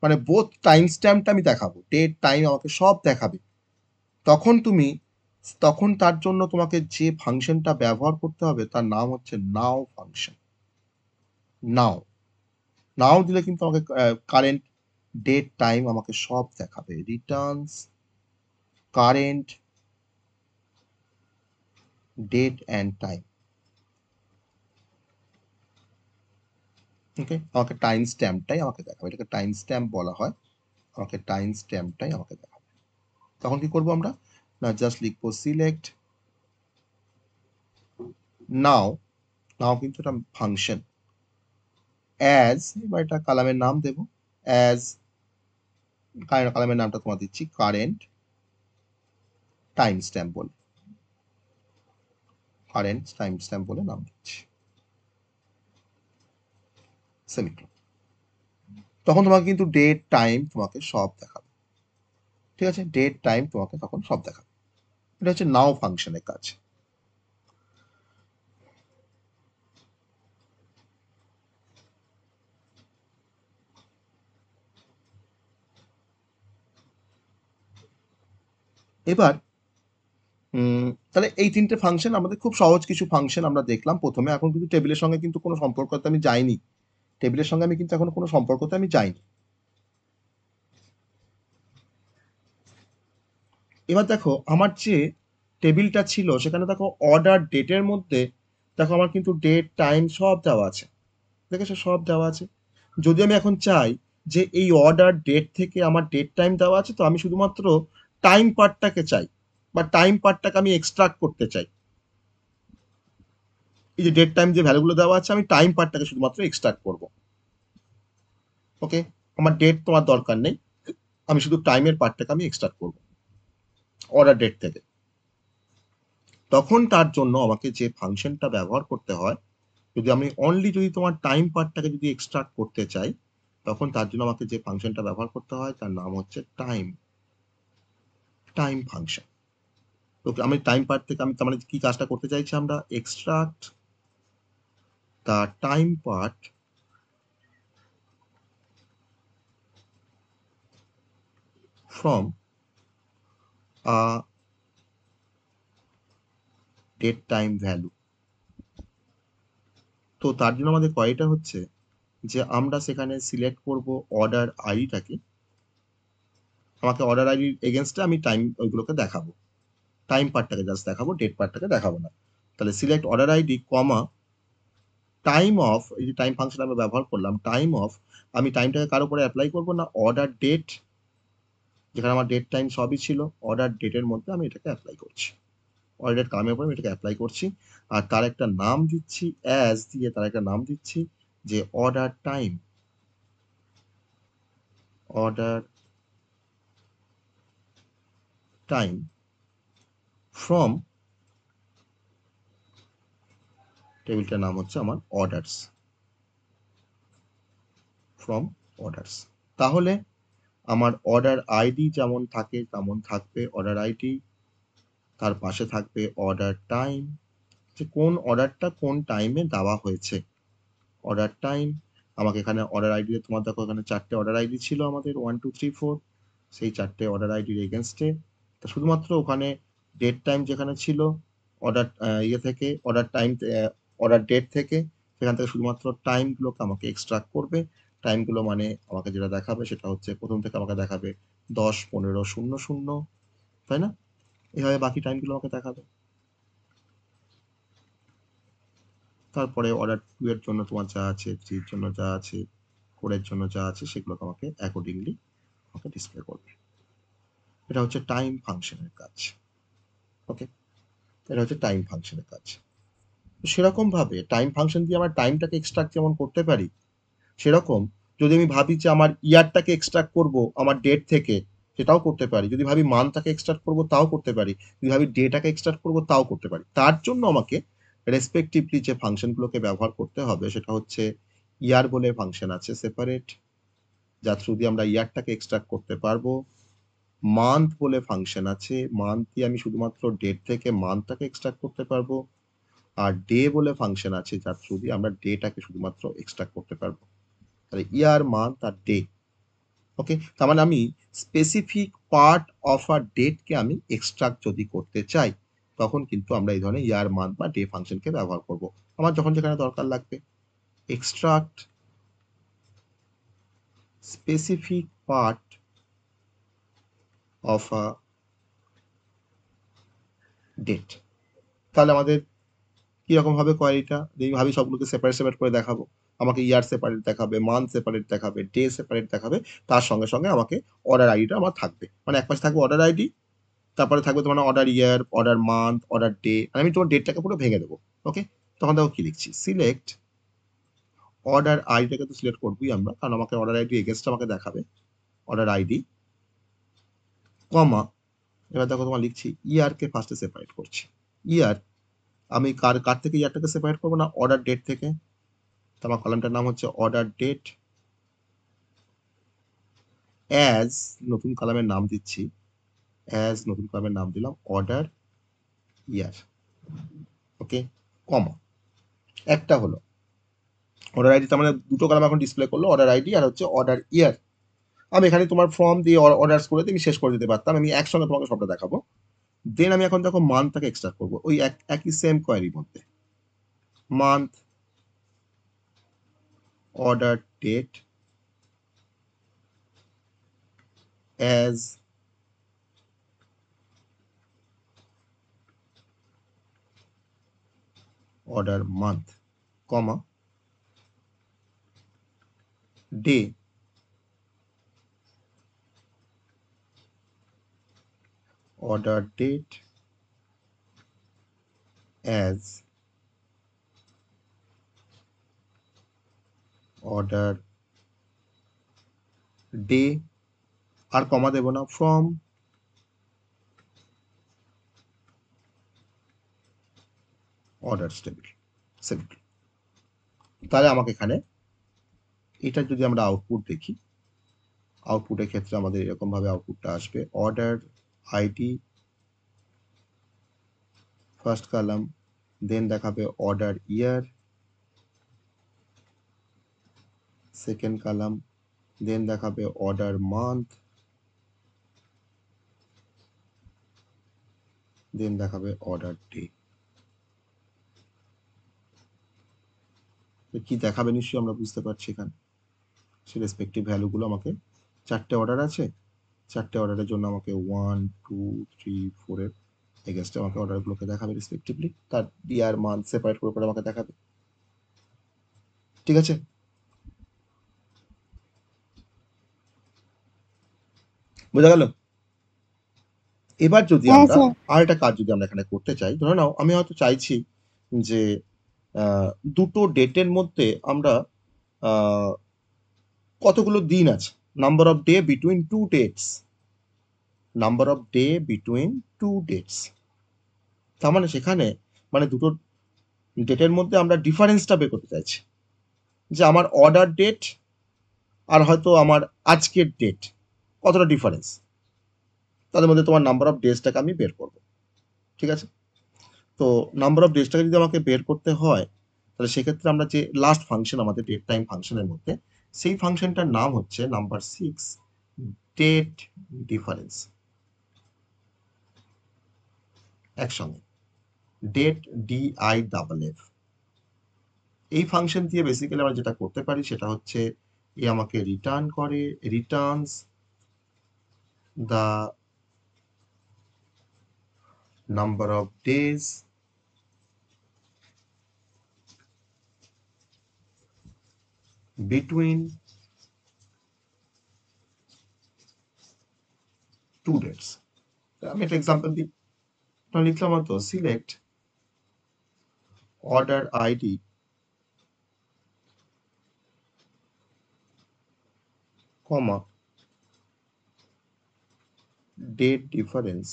মানে বোথ টাইম স্ট্যাম্পটা আমি দেখাবো, ডেট টাইম আমাকে সব দেখাবে, তখন তুমি তখন তার জন্য তোমাকে যে ফাংশনটা ব্যবহার করতে হবে তার নাম হচ্ছে নাও ফাংশন। নাও নাও দিলে কিন্তু আমাকে কারেন্ট ডেট টাইম আমাকে সব দেখাবে। Returns current date and time. Okay, আমাকে টাইম স্ট্যাম্পটাই আমাকে দেখাবে, এটাকে টাইম স্ট্যাম্প বলা হয়, আমাকে টাইম স্ট্যাম্পটাই আমাকে দেখাবে। তখন কি করবো আমরা, না জাস্ট লিখবো সিলেক্ট নাও, নাও কিন্তু এটা ফাংশন, অ্যাজ, এবার এটা কালামের নাম দেবো, অ্যাজ কালামের নামটা তোমার দিচ্ছি কারেন্ট টাইম স্ট্যাম্প বলে, কারেন্ট টাইম স্ট্যাম্প বলে নাম দিচ্ছি, সেমিকোলন। তখন তোমাকে কিন্তু ডেট টাইম তোমাকে সব দেখাবে। ঠিক আছে, ডেট টাইম তোমাকে তখন সব দেখাবে। এটা হচ্ছে নাও ফাংশনের কাজ। এবার তাহলে এই তিনটে ফাংশন আমাদের খুব সহজ কিছু ফাংশন আমরা দেখলাম প্রথমে। এখন কিন্তু টেবিলের সঙ্গে কিন্তু কোনো সম্পর্কতে আমি যাইনি, টেবিলের সঙ্গে আমি কিন্তু এখন কোনো সম্পর্কতে আমি যাইনি। এবার দেখো আমার যে টেবিলটা ছিল সেখানে দেখো অর্ডার ডেটের মধ্যে দেখো আমার কিন্তু ডেট টাইম সব দেওয়া আছে, দেখেছো সব দেওয়া আছে। যদি আমি এখন চাই যে এই অর্ডার ডেট থেকে আমার ডেট টাইম দেওয়া আছে, তো আমি শুধুমাত্র টাইম পার্টটাকে চাই, বা টাইম পার্টটাকে আমি এক্সট্রাক্ট করতে চাই। এই যে ডেট টাইম যে ভ্যালুগুলো দেওয়া আছে, আমি টাইম পার্টটাকে শুধুমাত্র এক্সট্রাক্ট করব। ওকে, আমার ডেট তোমার দরকার নেই, আমি শুধু টাইমের পার্টটাকে আমি এক্সট্রাক্ট করব অর্ডার ডেট থেকে। তখন তার জন্য আমাকে যে ফাংশনটা ব্যবহার করতে হয়, যদি তোমার টাইম পার্টটাকে যদি এক্সট্রাক্ট করতে চাই, তখন তার জন্য আমাকে যে ফাংশনটা ব্যবহার করতে হয় তার নাম হচ্ছে টাইম টাইম ফাংশন। তো আমি টাইম পার্ট থেকে আমি তার মানে কি কাজটা করতে চাইছি, আমরা extract the time part from a date time value. তো তার জন্য আমাদের কয়টা হচ্ছে যে আমরা সেখানে সিলেক্ট করব অর্ডার আইডিটাকে। আমাকে অর্ডার আইডির এগেনস্টে আমি টাইম ওইগুলোকে দেখাবো, টাইম পার্টটাকে জাস্ট দেখাবো, ডেট পার্টটাকে দেখাবো না। তাহলে select order ID comma time of, এই যে টাইম ফাংশন আমরা ব্যবহার করলাম, টাইম অফ, আমি টাইমটাকে কার উপরে অ্যাপ্লাই করবো না, অর্ডার ডেট, যেখানে আমার ডেট টাইম সবই ছিল, অর্ডার ডেটের মধ্যে আমি এটাকে অ্যাপ্লাই করছি, অর্ডার কামের উপরে আমি এটাকে অ্যাপ্লাই করছি। আর তার একটা নাম দিচ্ছি, অ্যাজ দিয়ে তার একটা নাম দিচ্ছি যে order time, order time from, টেবিলটার নাম হচ্ছে আমার অর্ডারস, ফ্রম অর্ডারস। তাহলে আমার অর্ডার আইডি যেমন থাকে তেমন থাকবে অর্ডার আইডি, তার পাশে থাকবে অর্ডার টাইম, যে কোন অর্ডারটা কোন টাইমে দেওয়া হয়েছে, অর্ডার টাইম। আমাকে এখানে অর্ডার আইডি, তোমার দেখো এখানে 4টে অর্ডার আইডি ছিল আমাদের, 1 2 3 4, সেই 4টে অর্ডার আইডির এগেনস্টে শুধুমাত্র ওখানে ডেট টাইম যেখানে ছিল অর্ডার ইয়ে থেকে, অর্ডার টাইম, অর্ডার ডেট থেকে, সেখান থেকে শুধুমাত্র টাইমগুলোকে আমাকে এক্সট্রাক্ট করবে। টাইমগুলো মানে আমাকে যেটা দেখাবে সেটা হচ্ছে প্রথম থেকে আমাকে দেখাবে 10 15 0 0, তাই না? এভাবে বাকি টাইমগুলো আমাকে দেখাবে। তারপরে অর্ডার 2 এর জন্য তোমার যা আছে, 3 এর জন্য যা আছে, 4 এর জন্য যা আছে সেগুলোকে আমাকে অ্যাকর্ডিংলি আমাকে ডিসপ্লে করবে। এটা হচ্ছে টাইম ফাংশনের কাজ। ওকে, এটা হচ্ছে টাইম ফাংশনের কাজ। সেরকম ভাবে টাইম ফাংশন দিয়ে আমরা টাইমটাকে এক্সট্রাক্ট যেমন করতে পারি, সেরকম যদি আমি ভাবি যে আমার ইয়ারটাকে এক্সট্রাক্ট করব আমার ডেট থেকে, সেটাও করতে পারি। যদি ভাবি মান্থটাকে এক্সট্রাক্ট করব তাও করতে পারি। যদি ভাবি ডেটাকে এক্সট্রাক্ট করব তাও করতে পারি। তার জন্য আমাকে রেসপেক্টিভলি যে ফাংশনগুলোকে ব্যবহার করতে হবে সেটা হচ্ছে ইয়ার বলে ফাংশন আছে সেপারেট, যার থ্রু দিয়ে আমরা ইয়ারটাকে এক্সট্রাক্ট করতে পারবো। মান্থ বলে ফাংশন আছে, মান্থ দিয়ে আমি শুধুমাত্র ডেট থেকে মান্থটাকে এক্সট্রাক্ট করতে পারবো। আর ডে বলে ফাংশন আছে, যার থ্রু দিয়ে আমরা ডেটাকে শুধুমাত্র এক্সট্রাক্ট করতে পারবো। তাহলে ইয়ার, মান্থ আর ডে। ওকে, তার মানে আমি স্পেসিফিক পার্ট অফ আ ডেটকে আমি এক্সট্রাক্ট যদি করতে চাই, তখন কিন্তু আমরা এই ধরনের ইয়ার, মান্থ বা ডে ফাংশনকে ব্যবহার করব। আমার যখন যেখানে দরকার লাগবে, extract specific part of a date. তাহলে আমাদের কিরকম হবে কোয়ারিটা, যদি ভাবি সবগুলোকে সেপারেট সেপারেট করে দেখাবো, আমাকে ইয়ার সেপারেট দেখাবে, মান্থ সেপারেট দেখাবে, ডে সেপারেট দেখাবে, তার সঙ্গে সঙ্গে আমাকে অর্ডার আইডিটা আমার থাকবে। মানে এক পাশে থাকবে অর্ডার আইডি, তারপরে থাকবে তোমার অর্ডার ইয়ার, অর্ডার মান্থ, অর্ডার ডে, আমি তোমার ডেটটাকে পুরো ভেঙে দেবো। ওকে, তখন দেখো কি লিখছি, সিলেক্ট অর্ডার আইডিটাকে তো সিলেক্ট করবোই আমরা, কারণ আমাকে অর্ডার আইডি এগেনস্ট আমাকে দেখাবে, অর্ডার আইডি কমা, এবার দেখো তোমার লিখছি ইয়ারকে ফার্স্টে সেপারেট করছি। ইয়ার, আমি কার কার থেকে ইয়ারটাকে সেপারেট করবো না, অর্ডার ডেট থেকে। তোমার কলামটার নাম হচ্ছে অর্ডার ডেট, অ্যাজ নতুন কলামের নাম দিচ্ছি, অ্যাজ নতুন কলামের নাম দিলাম অর্ডার ইয়ার। ওকে, কমা, একটা হলো অর্ডার আইডি, তার মানে দুটো কলাম এখন ডিসপ্লে করলো, অর্ডার আইডি আর হচ্ছে অর্ডার ইয়ার। আমি এখানে তোমার ফর্ম দিয়ে অর্ডার্স করে দিয়ে আমি শেষ করে দিতে পারতাম, আমি একসঙ্গে তোমাকে সবটা দেখাবো। দেন আমি এখন দেখো মান্থটাকে এক্সট্রাক্ট করবো ওই একই সেম কোয়ারির মধ্যে, month, order date, as order month, comma day, order date, as order day, আর কমা দেব না, ফ্রম অর্ডারস টেবিল, সিম্পল। তাহলে আমাকে এখানে এটা যদি আমরা আউটপুট দেখি, আউটপুটের ক্ষেত্রে আমাদের এরকম ভাবে আউটপুটটা আসবে, অর্ডার আইডি ফার্স্ট কলাম, দেন দেখাবে অর্ডার ইয়ার সেকেন্ড কলাম, দেন দেখাবে অর্ডার মান্থ, দেন দেখাবে অর্ডার ডে। কি দেখাবে নিশ্চয়ই আমরা বুঝতে পারছি এখানে। সেই রেসপেক্টিভ ভ্যালুগুলো আমাকে 4টে অর্ডার আছে, 4টে অর্ডারের জন্য আমাকে 1 2 3 4 এর এগেনস্টে আমাকে অর্ডারগুলোকে দেখাবে রেসপেক্টিভলি, তার ইয়ার মান্থ সেপারেট করে করে আমাকে দেখাবে। ঠিক আছে, বোঝা গেল? এবার যদি হ্যাঁ আমরা স্যার। আর একটা কাজ যদি আমরা এখানে করতে চাই, ধরে নাও আমি হয়তো চাইছি যে দুটো ডেটের মধ্যে আমরা কতগুলো দিন আছে, number of day between two dates, number of day between two dates. তার মানে সেখানে মানে দুটো ডেটের মধ্যে আমরা ডিফারেন্সটা বের করতে চাইছি, যে আমার অর্ডার ডেট আর হয়তো আমার আজকের ডেট কতটা ডিফারেন্স, তাদের মধ্যে তোমার নাম্বার অফ ডেজটাকে আমি বের করব। ঠিক আছে, তো নাম্বার অফ ডেজটাকে যদি আমাকে বের করতে হয়, তাহলে সেক্ষেত্রে আমরা যে লাস্ট ফাংশন আমাদের ডেট টাইম ফাংশনের মধ্যে, সেই ফাংশনটার নাম হচ্ছে নাম্বার 6 ডেট ডিফারেন্স। একসঙ্গে ডেট DIFF। এই ফাংশন দিয়ে বেসিক্যালি আমরা যেটা করতে পারি সেটা হচ্ছে এ আমাকে রিটার্ন করে, returns the number of days between two dates. আমি একটা এক্সাম্পল দিই, লিখলাম হয়তো select order ID comma date difference.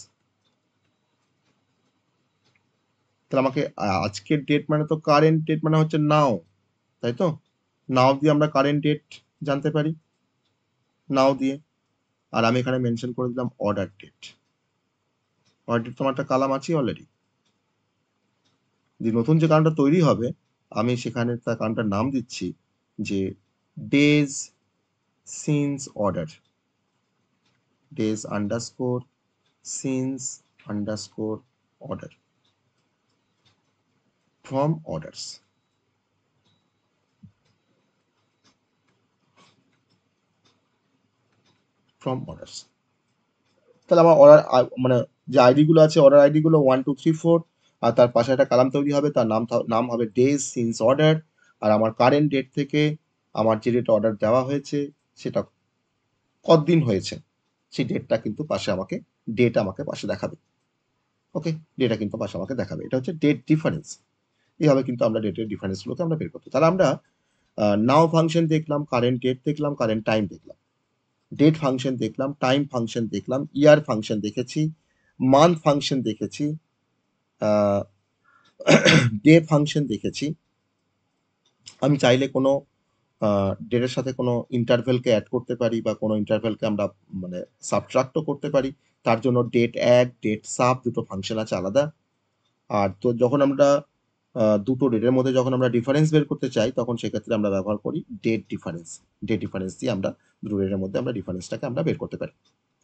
তাহলে আমাকে আজকের ডেট মানে তো কারেন্ট ডেট মানে হচ্ছে নাও, তাই তো? নাও দিয়ে আমরা কারেন্ট ডেট জানতে পারি, নাও দিয়ে। আর আমি এখানে মেনশন করে দিলাম অর্ডার ডেট। অর্ডার ডেট তোমার একটা কালাম আছে অলরেডি, যে নতুন যে কালামটা তৈরি হবে আমি সেখানে তার কালামটার নাম দিচ্ছি যে days since order, days underscore since underscore order from orders. From orders, তাহলে আমার অর্ডার মানে যে আইডি গুলো আছে, অর্ডার আইডি গুলো 1 2 3 4, আর তার পাশে একটা কালাম তৈরি হবে, তার নাম হবে ডেজ সিন্স অর্ডার। আর আমার কারেন্ট ডেট থেকে আমার যে ডেট অর্ডার দেওয়া হয়েছে সেটা কতদিন হয়েছে সেই ডেটটা কিন্তু পাশে আমাকে পাশে দেখাবে। ওকে, ডেটা কিন্তু পাশে আমাকে দেখাবে। এটা হচ্ছে ডেট ডিফারেন্স। এইভাবে কিন্তু আমরা ডেটের ডিফারেন্সগুলোকে আমরা বের করতে, তাহলে আমরা নাও ফাংশন দেখলাম, কারেন্ট ডেট দেখলাম, কারেন্ট টাইম দেখলাম, ডেট ফাংশন দেখলাম, টাইম ফাংশন দেখলাম, ইয়ার ফাংশন দেখেছি, মান্থ ফাংশন দেখেছি, ডে ফাংশন দেখেছি। আমি চাইলে কোনো ডেটের সাথে কোনো ইন্টারভেলকে অ্যাড করতে পারি বা কোনো ইন্টারভেলকে আমরা মানে সাবট্রাক্টও করতে পারি। তার জন্য ডেট অ্যাড, ডেট সাব দুটো ফাংশন আছে আলাদা। আর তো যখন আমরা দুটো ডেটের মধ্যে যখন আমরা ডিফারেন্স বের করতে চাই, তখন সেক্ষেত্রে আমরা ব্যবহার করি ডেট ডিফারেন্স। ডেট ডিফারেন্স দিয়ে আমরা দুটো ডেটের মধ্যে আমরা ডিফারেন্সটাকে আমরা বের করতে পারি।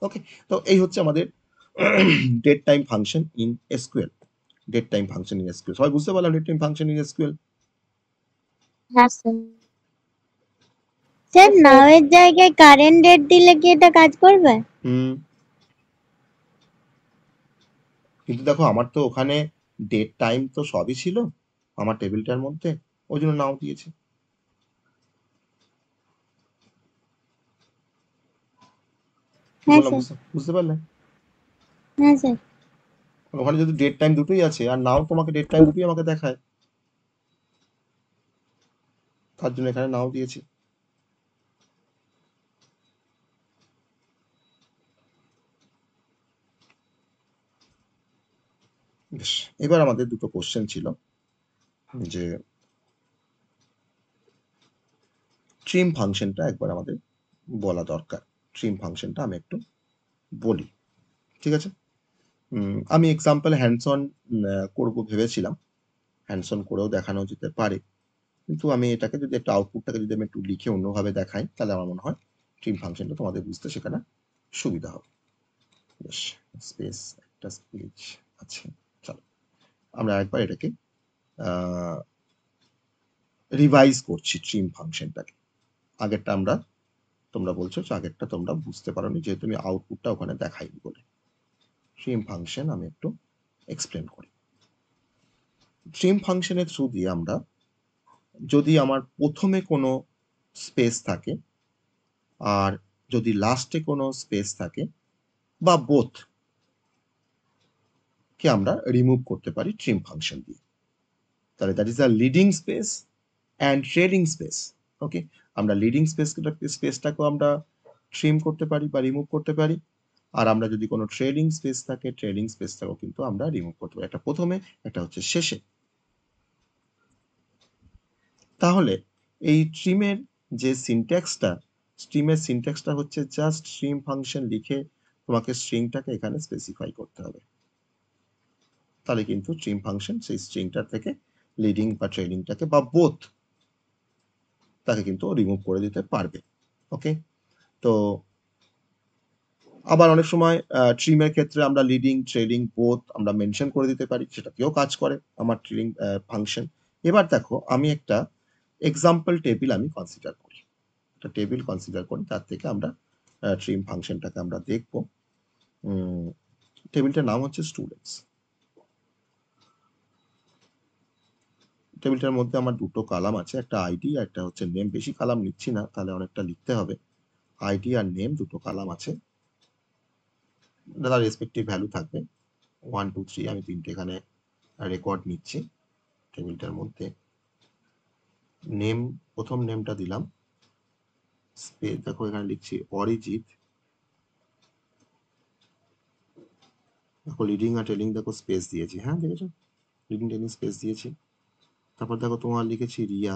ওকে, তো এই হচ্ছে আমাদের date time function in SQL. Date time function in SQL, সবাই বুঝতে পারলাম date time function in SQL? হ্যাঁ স্যার। স্যার নাও এর জায়গায় কারেন্ট ডেট দিলে কি এটা কাজ করবে? হুম, কিন্তু দেখো আমার তো ওখানে ডেট টাইম তো সবই ছিল আমার টেবিলটার মধ্যে, ওই জন্য নাও দিয়েছি। কি হ্যাঁ বললাম স্যার। বুঝতে পারলে? হ্যাঁ স্যার। ওখানে যদি ডেট টাইম দুটোই আছে আর নাও তোমাকে ডেট টাইম দুটোই আমাকে দেখায়, তার জন্য এখানে নাও দিয়েছি। বেশ, এবার আমাদের দুটো কোশ্চেন ছিল, যে ট্রিম ফাংশনটা একবার আমাদের বলা দরকার। ট্রিম ফাংশনটা আমি একটু বলি, ঠিক আছে? আমি এক্সাম্পল হ্যান্ডসন করবো ভেবেছিলাম, হ্যান্ডসন করেও দেখানো যেতে পারে, কিন্তু আমি এটাকে যদি একটা আউটপুটটাকে যদি আমি একটু লিখে অন্যভাবে দেখাই, তাহলে আমার মনে হয় ট্রিম ফাংশনটা তোমাদের বুঝতে সেখানে সুবিধা হবে। বেশ, স্পেস একটা স্পেস আছে, চলো আমরা একবার এটাকে রিভাইজ করছি ট্রিম ফাংশনটাকে। আগেরটা আমরা, তোমরা বলছো যে আগেরটা তোমরা বুঝতে পারোনি যেহেতু আমি আউটপুটটা ওখানে দেখাইনি বলে। ট্রিম ফাংশন আমি একটু এক্সপ্লেন করি। ট্রিম ফাংশনের থ্রু দিয়ে আমরা, যদি আমার প্রথমে কোনো স্পেস থাকে আর যদি লাস্টে কোনো স্পেস থাকে বা বোথ কে আমরা রিমুভ করতে পারি ট্রিম ফাংশন দিয়ে। তাহলে that is a leading space and trailing space. Okay, আমরা লিডিং স্পেসটাকেও আমরা ট্রিম করতে পারি বা রিমুভ করতে পারি, আর আমরা যদি কোনো ট্রেলিং স্পেস থাকে ট্রেলিং স্পেসটাকেও কিন্তু আমরা রিমুভ করতে পারি, একটা প্রথমে একটা হচ্ছে শেষে। তাহলে এই ট্রিমের যে সিনট্যাক্সটা হচ্ছে জাস্ট ট্রিম ফাংশন লিখে তোমাকে স্ট্রিংটাকে এখানে স্পেসিফাই করতে হবে, তাহলে কিন্তু ট্রিম ফাংশন সেই স্ট্রিংটার থেকে লিডিং বা ট্রেলিংটাকে বা বোথ তাকে কিন্তু রিমুভ করে দিতে পারবে। ওকে, তো আবার অনেক সময় ট্রিমের ক্ষেত্রে আমরা লিডিং ট্রেলিং বোথ আমরা মেনশন করে দিতে পারি, সেটাতেও কাজ করে আমার ট্রিম ফাংশন। এবার দেখো আমি একটা এক্সাম্পল টেবিল আমি কনসিডার করি, একটা টেবিল কনসিডার করি, তার থেকে আমরা ট্রিম ফাংশনটাকে আমরা দেখব। টেবিলটার নাম হচ্ছে স্টুডেন্টস। টেবিলটার মধ্যে আমার দুটো কলাম আছে, একটা আইডি আর একটা হচ্ছে নেম। বেশি কলাম নিচ্ছি না, তাহলে অনেকটা লিখতে হবে। আইডি আর নেম দুটো কলাম আছে, তার রেসপেক্টিভ ভ্যালু থাকবে 1 2 3। আমি তিনটে এখানে রেকর্ড নিচ্ছি টেবিলটার মধ্যে। নেম, প্রথম নেমটা দিলাম স্পেস, দেখো এখানে লিখছি অরিজিৎ। দেখো লিডিং আর টেলিং দেখো স্পেস দিয়েছি, হ্যাঁ দেখেছো, লিডিং টেলিং স্পেস দিয়েছি। তারপর দেখো তোমার লিখেছি রিয়া,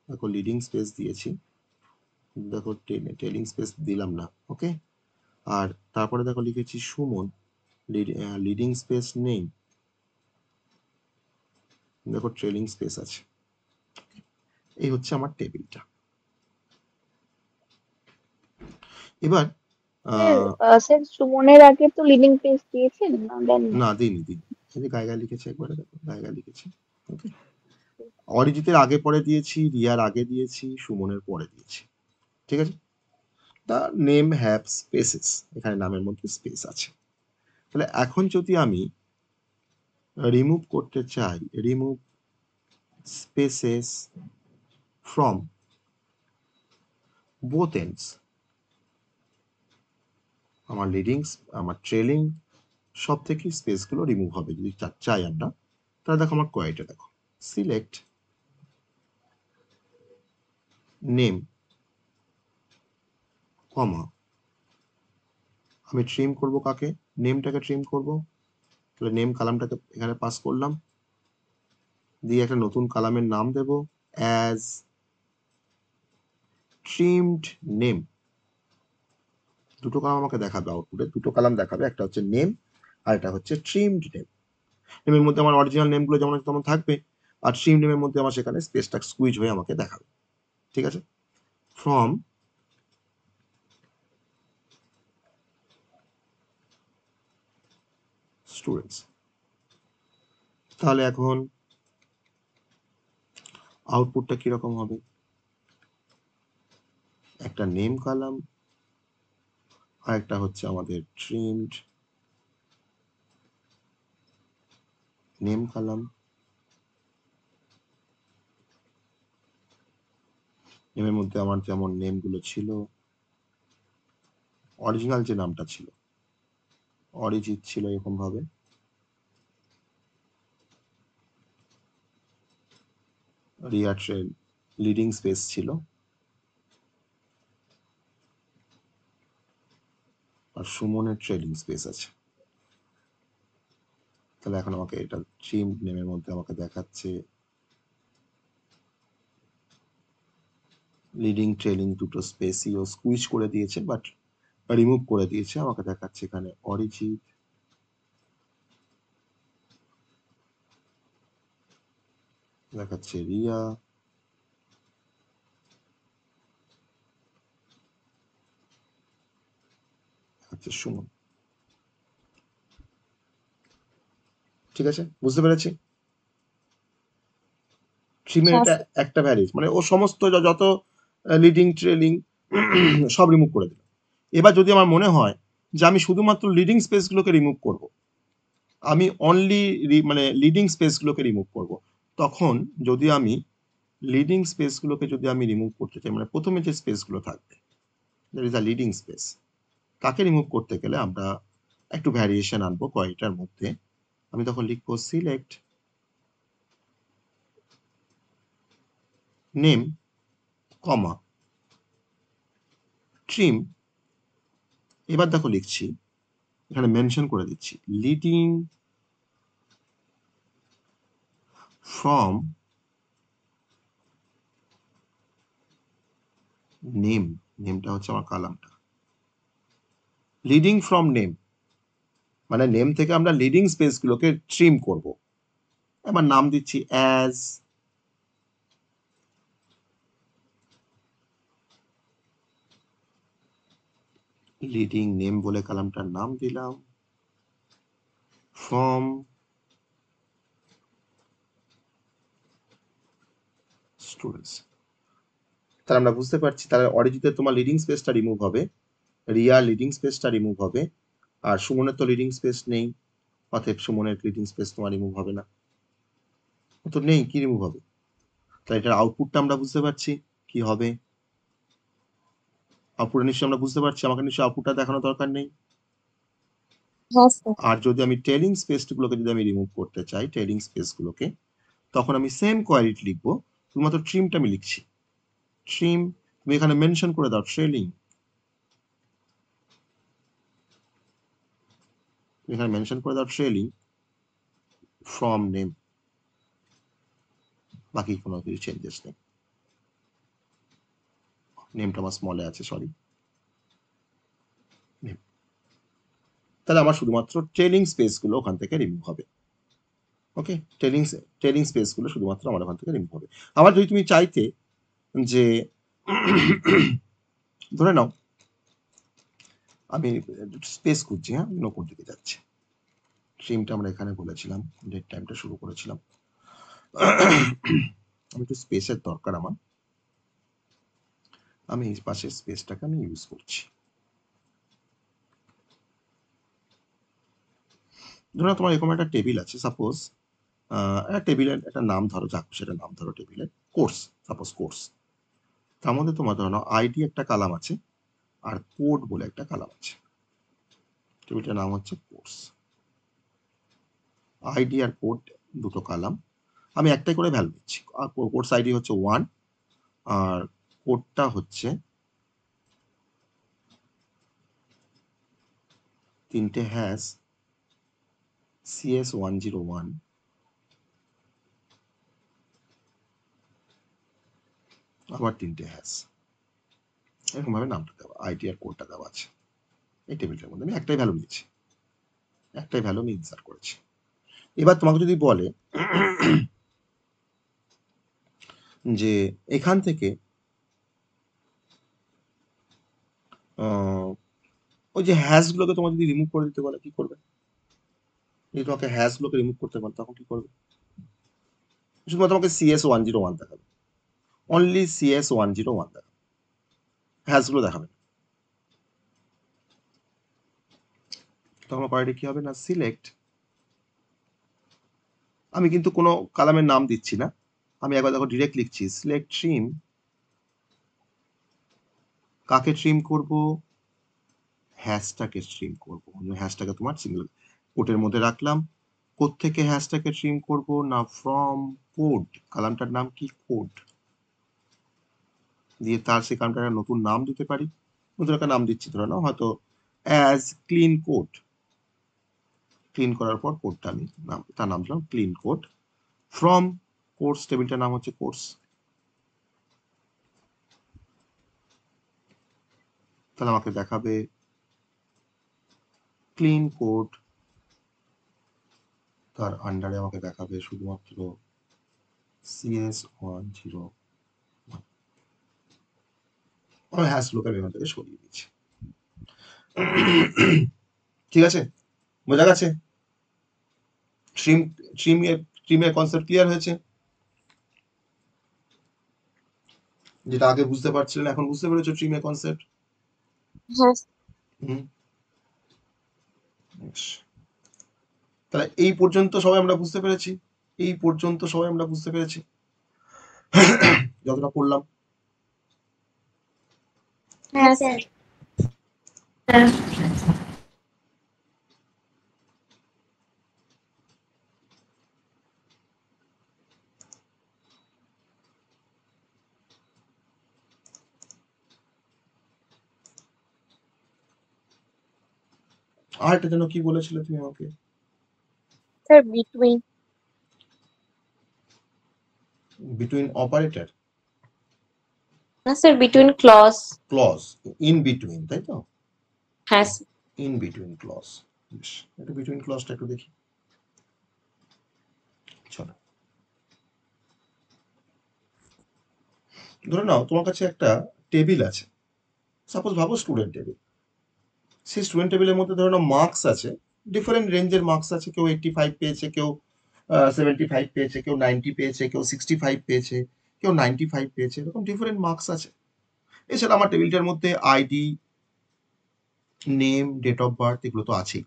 দেখো লিডিং স্পেস দিয়েছি, দেখো টেলিং স্পেস দিলাম না। ওকে, আর তারপরে দেখো লিখেছি সুমন, লিডিং স্পেস নেই, দেখো ট্রেলিং স্পেস আছে। এই হচ্ছে আমার টেবিলটা। এবার স্যার সুমনের আগে তো লিডিং পেজ দিয়েছেন না দেন? না দিইনি, এই যে গায়ে গায়ে লিখেছি, একবারে দেখো গায়ে গায়ে লিখেছি। ওকে, অরিজিতের আগে পরে দিয়েছি, রিয়ার আগে দিয়েছি, সুমনের পরে দিয়েছি। ঠিক আছে, দ্য নেম হ্যাভ স্পেসেস, এখানে নামের মধ্যে স্পেস আছে। তাহলে এখন যদি আমি রিমুভ করতে চাই, remove spaces from both ends, আমার লিডিং আমার ট্রেলিং সব থেকে স্পেসগুলো রিমুভ হবে যদি চাই আমরা। তাহলে দেখো আমার কোয়ারিটা দেখো, সিলেক্ট নেম কমা, আমি ট্রিম করব কাকে, নেমটাকে ট্রিম করব। তাহলে নেম কালামটাকে এখানে পাস করলাম, দিয়ে একটা নতুন কালামের নাম দেব অ্যাজ ট্রিমড নেম। দুটো কালাম আমাকে দেখাবে আউটপুটে, দুটো কালাম দেখাবে, একটা হচ্ছে নেম আর এটা হচ্ছে ট্রিমড নেম। নেমের মধ্যে আমার অরিজিনাল নেমগুলো যেমন তেমন থাকবে, আর ট্রিম নেমের মধ্যে আমার সেখানে স্পেসটা স্কুইজ হয়ে আমাকে দেখাবে। ঠিক আছে, ফ্রম স্টুডেন্টস। তাহলে এখন আউটপুটটা কিরকম হবে, একটা নেম কলাম আর একটা হচ্ছে আমাদের ট্রিমড নেম কলাম। নেমের মধ্যে আমার যেমন নেমগুলো ছিল, অরিজিনাল যে নামটা ছিল অরিজিৎ ছিল এরকম ভাবে, রিয়া ট্রেল লিডিং স্পেস ছিল, আর সুমনের ট্রেলিং স্পেস আছে। তাহলে এখন আমাকে এটা ট্রিম নেমের মধ্যে আমাকে দেখাচ্ছে লিডিং ট্রেলিং দুটো স্পেসই ও স্কুইজ করে দিয়েছে, বাট রিমুভ করে দিয়েছে। আমাকে দেখাচ্ছে এখানে অরিজিৎ, দেখাচ্ছে রিয়া, দেখাচ্ছে সুমন। ঠিক আছে, বুঝতে পেরেছি। ট্রিমের হ্যাঁ এটা স্যার। একটা ভ্যারিয়েন্স, মানে ও সমস্ত যত লিডিং ট্রেলিং সব রিমুভ করে দিল। এবার যদি আমার মনে হয় যে আমি শুধুমাত্র লিডিং স্পেসগুলোকে রিমুভ করব, আমি অনলি মানে লিডিং স্পেসগুলোকে রিমুভ করব, তখন যদি আমি লিডিং স্পেসগুলোকে যদি আমি রিমুভ করতে চাই, মানে প্রথমে যে স্পেসগুলো থাকবে that is a leading space, তাকে রিমুভ করতে গেলে আমরা একটু ভ্যারিয়েশন আনবো কয়টার মধ্যে। আমি তখন লিখবো সিলেক্ট নেম কমা ট্রিম। এবার দেখো লিখছি, এখানে মেনশন করে দিচ্ছি লিডিং ফ্রম নেম, নেমটা হচ্ছে আমার কালামটা, লিডিং ফ্রম নেম মানে নেম থেকে আমরা লিডিং স্পেসগুলোকে ট্রিম করব। এবার নাম দিচ্ছি অ্যাজ লিডিং নেম বলে কালামটার নাম দিলাম, ফ্রম স্টুডেন্টস। তাহলে আমরা বুঝতে পারছি, তাহলে অরিজিতে তোমার লিডিং স্পেসটা রিমুভ হবে, রিয়া লিডিং স্পেসটা রিমুভ হবে, আর সুমনের তো লিডিং স্পেস নেই, অতএব সুমনের লিডিং স্পেস তোমার রিমুভ হবে না, তো নেই, কি রিমুভ হবে? তাহলে এটার আউটপুটটা আমরা বুঝতে পারছি কি হবে। আউটপুটটা নিশ্চয়ই আমরা বুঝতে পারছি, আমাকে নিশ্চয়ই আউটপুটটা দেখানো দরকার নেই। হ্যাঁ স্যার। আর যদি আমি টেলিং স্পেসগুলোকে যদি আমি রিমুভ করতে চাই, টেলিং স্পেসগুলোকে, তখন আমি সেম কোয়ারিটি লিখবো, শুধুমাত্র ট্রিমটা আমি লিখছি, ট্রিম। তুমি এখানে মেনশন করে দাও ট্রেলিং, এখানে মেনশন করে দাও ট্রেলিং ফ্রম নেম, বাকি কোনো কিছু চেঞ্জেস নেই। নেমটা আমার স্মলে আছে, সরি। তাহলে আমার শুধুমাত্র ট্রেলিং স্পেসগুলো ওখান থেকে রিমুভ হবে। ওকে, ট্রেলিং স্পেসগুলো শুধুমাত্র আমার ওখান থেকে রিমুভ হবে। আবার যদি তুমি চাইতে যে ধরে নাও আমি স্পেস খুঁজছি, হ্যাঁ নকুর দিকে যাচ্ছে, ট্রিমটা আমরা এখানে বলেছিলাম, ডেট টাইমটা শুরু করেছিলাম, আমি একটু স্পেসের দরকার আমার, আমি এই পাশের স্পেসটাকে আমি ইউজ করছি। ধরো তোমার এরকম একটা টেবিল আছে, সাপোজ একটা টেবিলের একটা নাম ধরো, যাক সেটা নাম ধরো টেবিলের কোর্স, সাপোজ কোর্স। তার মধ্যে তোমার ধরো আইডি একটা কালাম আছে, আর কোড বলে একটা কালাম আছে। টেবিলটার নাম হচ্ছে কোর্স, আইডি আর কোড দুটো কালাম, আমি একটাই করে ভ্যালু দিচ্ছি। কোর্স আইডি হচ্ছে 1 আর কোডটা হচ্ছে 3টে হ্যাশ CS101, আবার 3টে হ্যাশ, এরকম ভাবে নামটা দেওয়া, আইডি আর কোডটা দেওয়া আছে। এই টেবিলটার মধ্যে আমি একটাই ভ্যালু নিয়েছি, একটাই ভ্যালু আমি ইনসার্ট করেছি। এবার তোমাকে যদি বলে যে এখান থেকে ওই যে হ্যাশগুলোকে তোমার যদি রিমুভ করে দিতে বলে, কি করবে? যদি তোমাকে হ্যাশগুলোকে রিমুভ করতে বলে তখন কি করবে? শুধুমাত্র তোমাকে CS101 দেখাবে, অনলি CS101 দেখাবে, হ্যাশগুলো দেখাবে। তখন কোয়ারিটি কি হবে না, সিলেক্ট, আমি কিন্তু কোনো কালামের নাম দিচ্ছি না, আমি একবার দেখো ডিরেক্ট লিখছি, সিলেক্ট ট্রিম, কাকে ট্রিম করব? হ্যাশটাকে ট্রিম করব। হ্যাশটাকে তোমার সিঙ্গেল কোটের মধ্যে রাখলাম। কোত্থেকে হ্যাশটাকে ট্রিম করব না, ফ্রম কোড, কালামটার নাম কি কোড, দিয়ে তার সেই কালামটার নতুন নাম দিতে পারি, নতুন একটা নাম দিচ্ছি, ধরে নাও হয়তো অ্যাজ ক্লিন কোড, ক্লিন করার পর কোডটা আমি তার নাম দিলাম ক্লিন কোড, ফ্রম কোর্স, টেবিলটার নাম হচ্ছে কোর্স, তাহলে আমাকে দেখাবে ক্লিন কোড, তার আন্ডারে আমাকে দেখাবে শুধুমাত্র CS101। আমি হ্যাশগুলোকে এখান থেকে সরিয়ে দিচ্ছি। ঠিক আছে, বোঝা গেছে? ট্রিমের কনসেপ্ট ক্লিয়ার হয়েছে? যেটা আগে বুঝতে পারছিলেন এখন বুঝতে পেরেছো ট্রিমের কনসেপ্ট? হ্যাঁ হুম। বেশ। তাহলে এই পর্যন্ত সবাই আমরা বুঝতে পেরেছি, এই পর্যন্ত সবাই আমরা বুঝতে পেরেছি যতটা পড়লাম। হ্যাঁ স্যার। আর একটা যেন কি বলেছিলে তুমি আমাকে? Sir between. বিটুইন অপারেটর, না sir between clause. Clause, in between, তাই তো? হ্যাঁ স্যার। In between clause. বেশ, একটু বিটুইন ক্লজটা একটু দেখি। চলো, ধরে নাও তোমার কাছে একটা টেবিল আছে, সাপোজ ভাবো স্টুডেন্ট টেবিল। সেই স্টুডেন্ট টেবিলের মধ্যে ধরে নাও মার্কস আছে, ডিফারেন্ট রেঞ্জের মার্কস আছে, কেউ 85 পেয়েছে, কেউ 75 পেয়েছে, কেউ 90 পেয়েছে, কেউ 65 পেয়েছে, কেউ 95 পেয়েছে, এরকম ডিফারেন্ট মার্কস আছে। এছাড়া আমার টেবিলটার মধ্যে ID, name, date of birth এগুলো তো আছেই,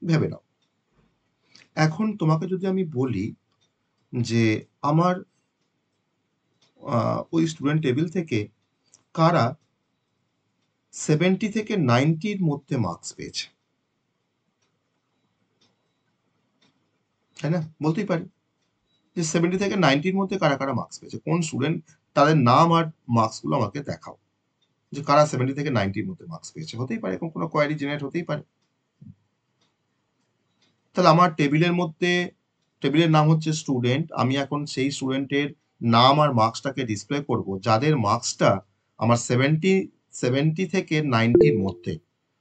ভেবে নাও। এখন তোমাকে যদি আমি বলি যে আমার ওই স্টুডেন্ট টেবিল থেকে কারা 70 থেকে 90-র মধ্যে মার্কস পেয়েছে, তাই না? বলতেই পারি যে 70 থেকে 90-র মধ্যে কারা কারা মার্কস পেয়েছে, কোন স্টুডেন্ট, তাদের নাম আর মার্কসগুলো আমাকে দেখাও, যে কারা 70 থেকে 90-র মধ্যে মার্কস পেয়েছে। হতেই পারে, এরকম কোনো কোয়ারি জেনারেট হতেই পারে। তাহলে আমার টেবিলের মধ্যে, টেবিলের নাম হচ্ছে স্টুডেন্ট, আমি এখন সেই স্টুডেন্টের নাম আর মার্কসটাকে ডিসপ্লে করব যাদের মার্কসটা আমার 70 থেকে 90-র মধ্যে।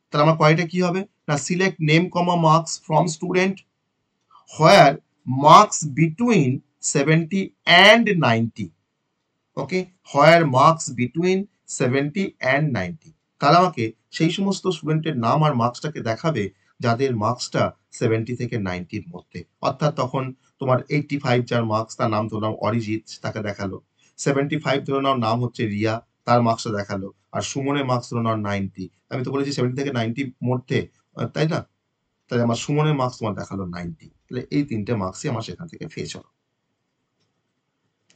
তাহলে আমার কোয়ারিটা কি হবে না, select name comma marks from student where marks between 70 and 90, okay, where marks between 70 and 90। তাহলে আমাকে সেই সমস্ত স্টুডেন্টের নাম আর মার্কসটাকে দেখাবে যাদের মার্কসটা 70 থেকে 90-র মধ্যে। অর্থাৎ তখন তোমার 85 যার মার্কস, তার নাম ধরলাম অরিজিৎ, তাকে দেখালো। 75 ধরে নাও নাম হচ্ছে রিয়া, তার মার্কসটা দেখালো। আর সুমনের মার্কস ধরে নাও 90, আমি তো বলেছি 70 থেকে 90-র মধ্যে, তাই না? তাহলে আমার সুমনের মার্কস তোমার দেখালো 90। তাহলে এই তিনটে মার্কসই আমার সেখান থেকে ফেচ হলো।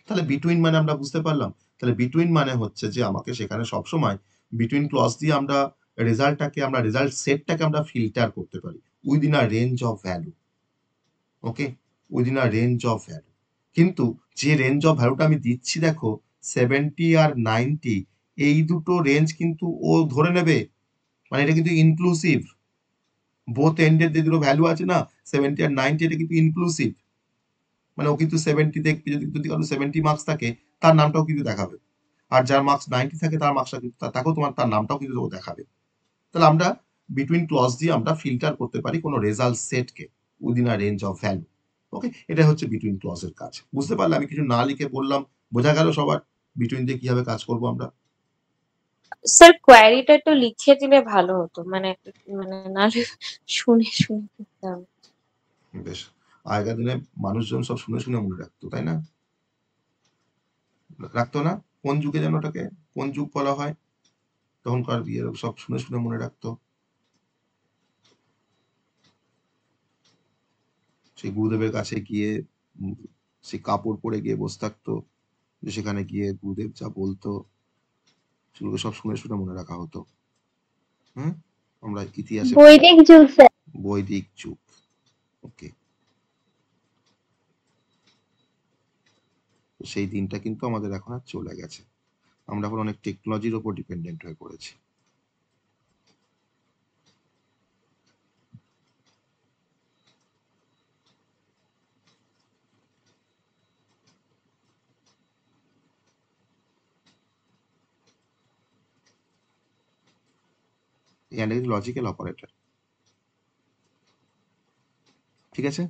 তাহলে বিটুইন মানে আমরা বুঝতে পারলাম। তাহলে বিটুইন মানে হচ্ছে যে আমাকে সেখানে সবসময় বিটুইন ক্লজ দিয়ে আমরা রেজাল্ট সেটটাকে আমরা ফিল্টার করতে পারি within a range of value, okay, within a range of value. কিন্তু যে রেঞ্জ অফ ভ্যালুটা আমি দিচ্ছি দেখো 70 আর 90, এই দুটো রেঞ্জ কিন্তু ও ধরে নেবে, মানে এটা কিন্তু ইনক্লুসিভ, বোথ এন্ডের যে দুটো ভ্যালু আছে না 70 আর 90, এটা কিন্তু ইনক্লুসিভ, মানে ও কিন্তু 70 থেকে যদি কারো 70 মার্কস থাকে তার নামটাও কিন্তু দেখাবে, আর যার মার্কস 90 থাকে তার মার্কসটা কিন্তু তাকেও তোমার তার নামটাও কিন্তু ও দেখাবে। তাহলে আমরা বিটুইন ক্লজ দিয়ে আমরা ফিল্টার করতে পারি কোনো রেজাল্ট সেটকে within a range of value, okay, এটা হচ্ছে বিটুইন ক্লজের কাজ। বুঝতে পারলে আমি কিছু না লিখে বললাম, বোঝা গেল সবার বিটুইন দিয়ে কিভাবে কাজ করব আমরা? স্যার কোয়ারিটা একটু লিখে দিলে ভালো হতো, মানে মানে না শুনে শুনে করতে হবে। বেশ, আগের দিনে মানুষজন সব শুনে শুনে মনে রাখতো, তাই না? রাখতো না? কোন যুগে যেন ওটাকে, কোন যুগ বলা হয় তখনকার বিয়ের, সব শুনে শুনে মনে রাখতো। সেই গুরুদেবের কাছে গিয়ে সেই কাপড় পরে গিয়ে বসে থাকতো, যে সেখানে গিয়ে গুরুদেব যা বলতো সেগুলো সব শুনে শুনে মনে রাখা হতো। হুম, আমরা ইতিহাসে বৈদিক যুগ স্যার। বৈদিক যুগ, ওকে। সেই দিনটা কিন্তু আমাদের এখন আর চলে গেছে, আমরা এখন অনেক টেকনোলজির উপর ডিপেন্ডেন্ট হয়ে পড়েছি। এই লজিক্যাল অপারেটর, ঠিক আছে?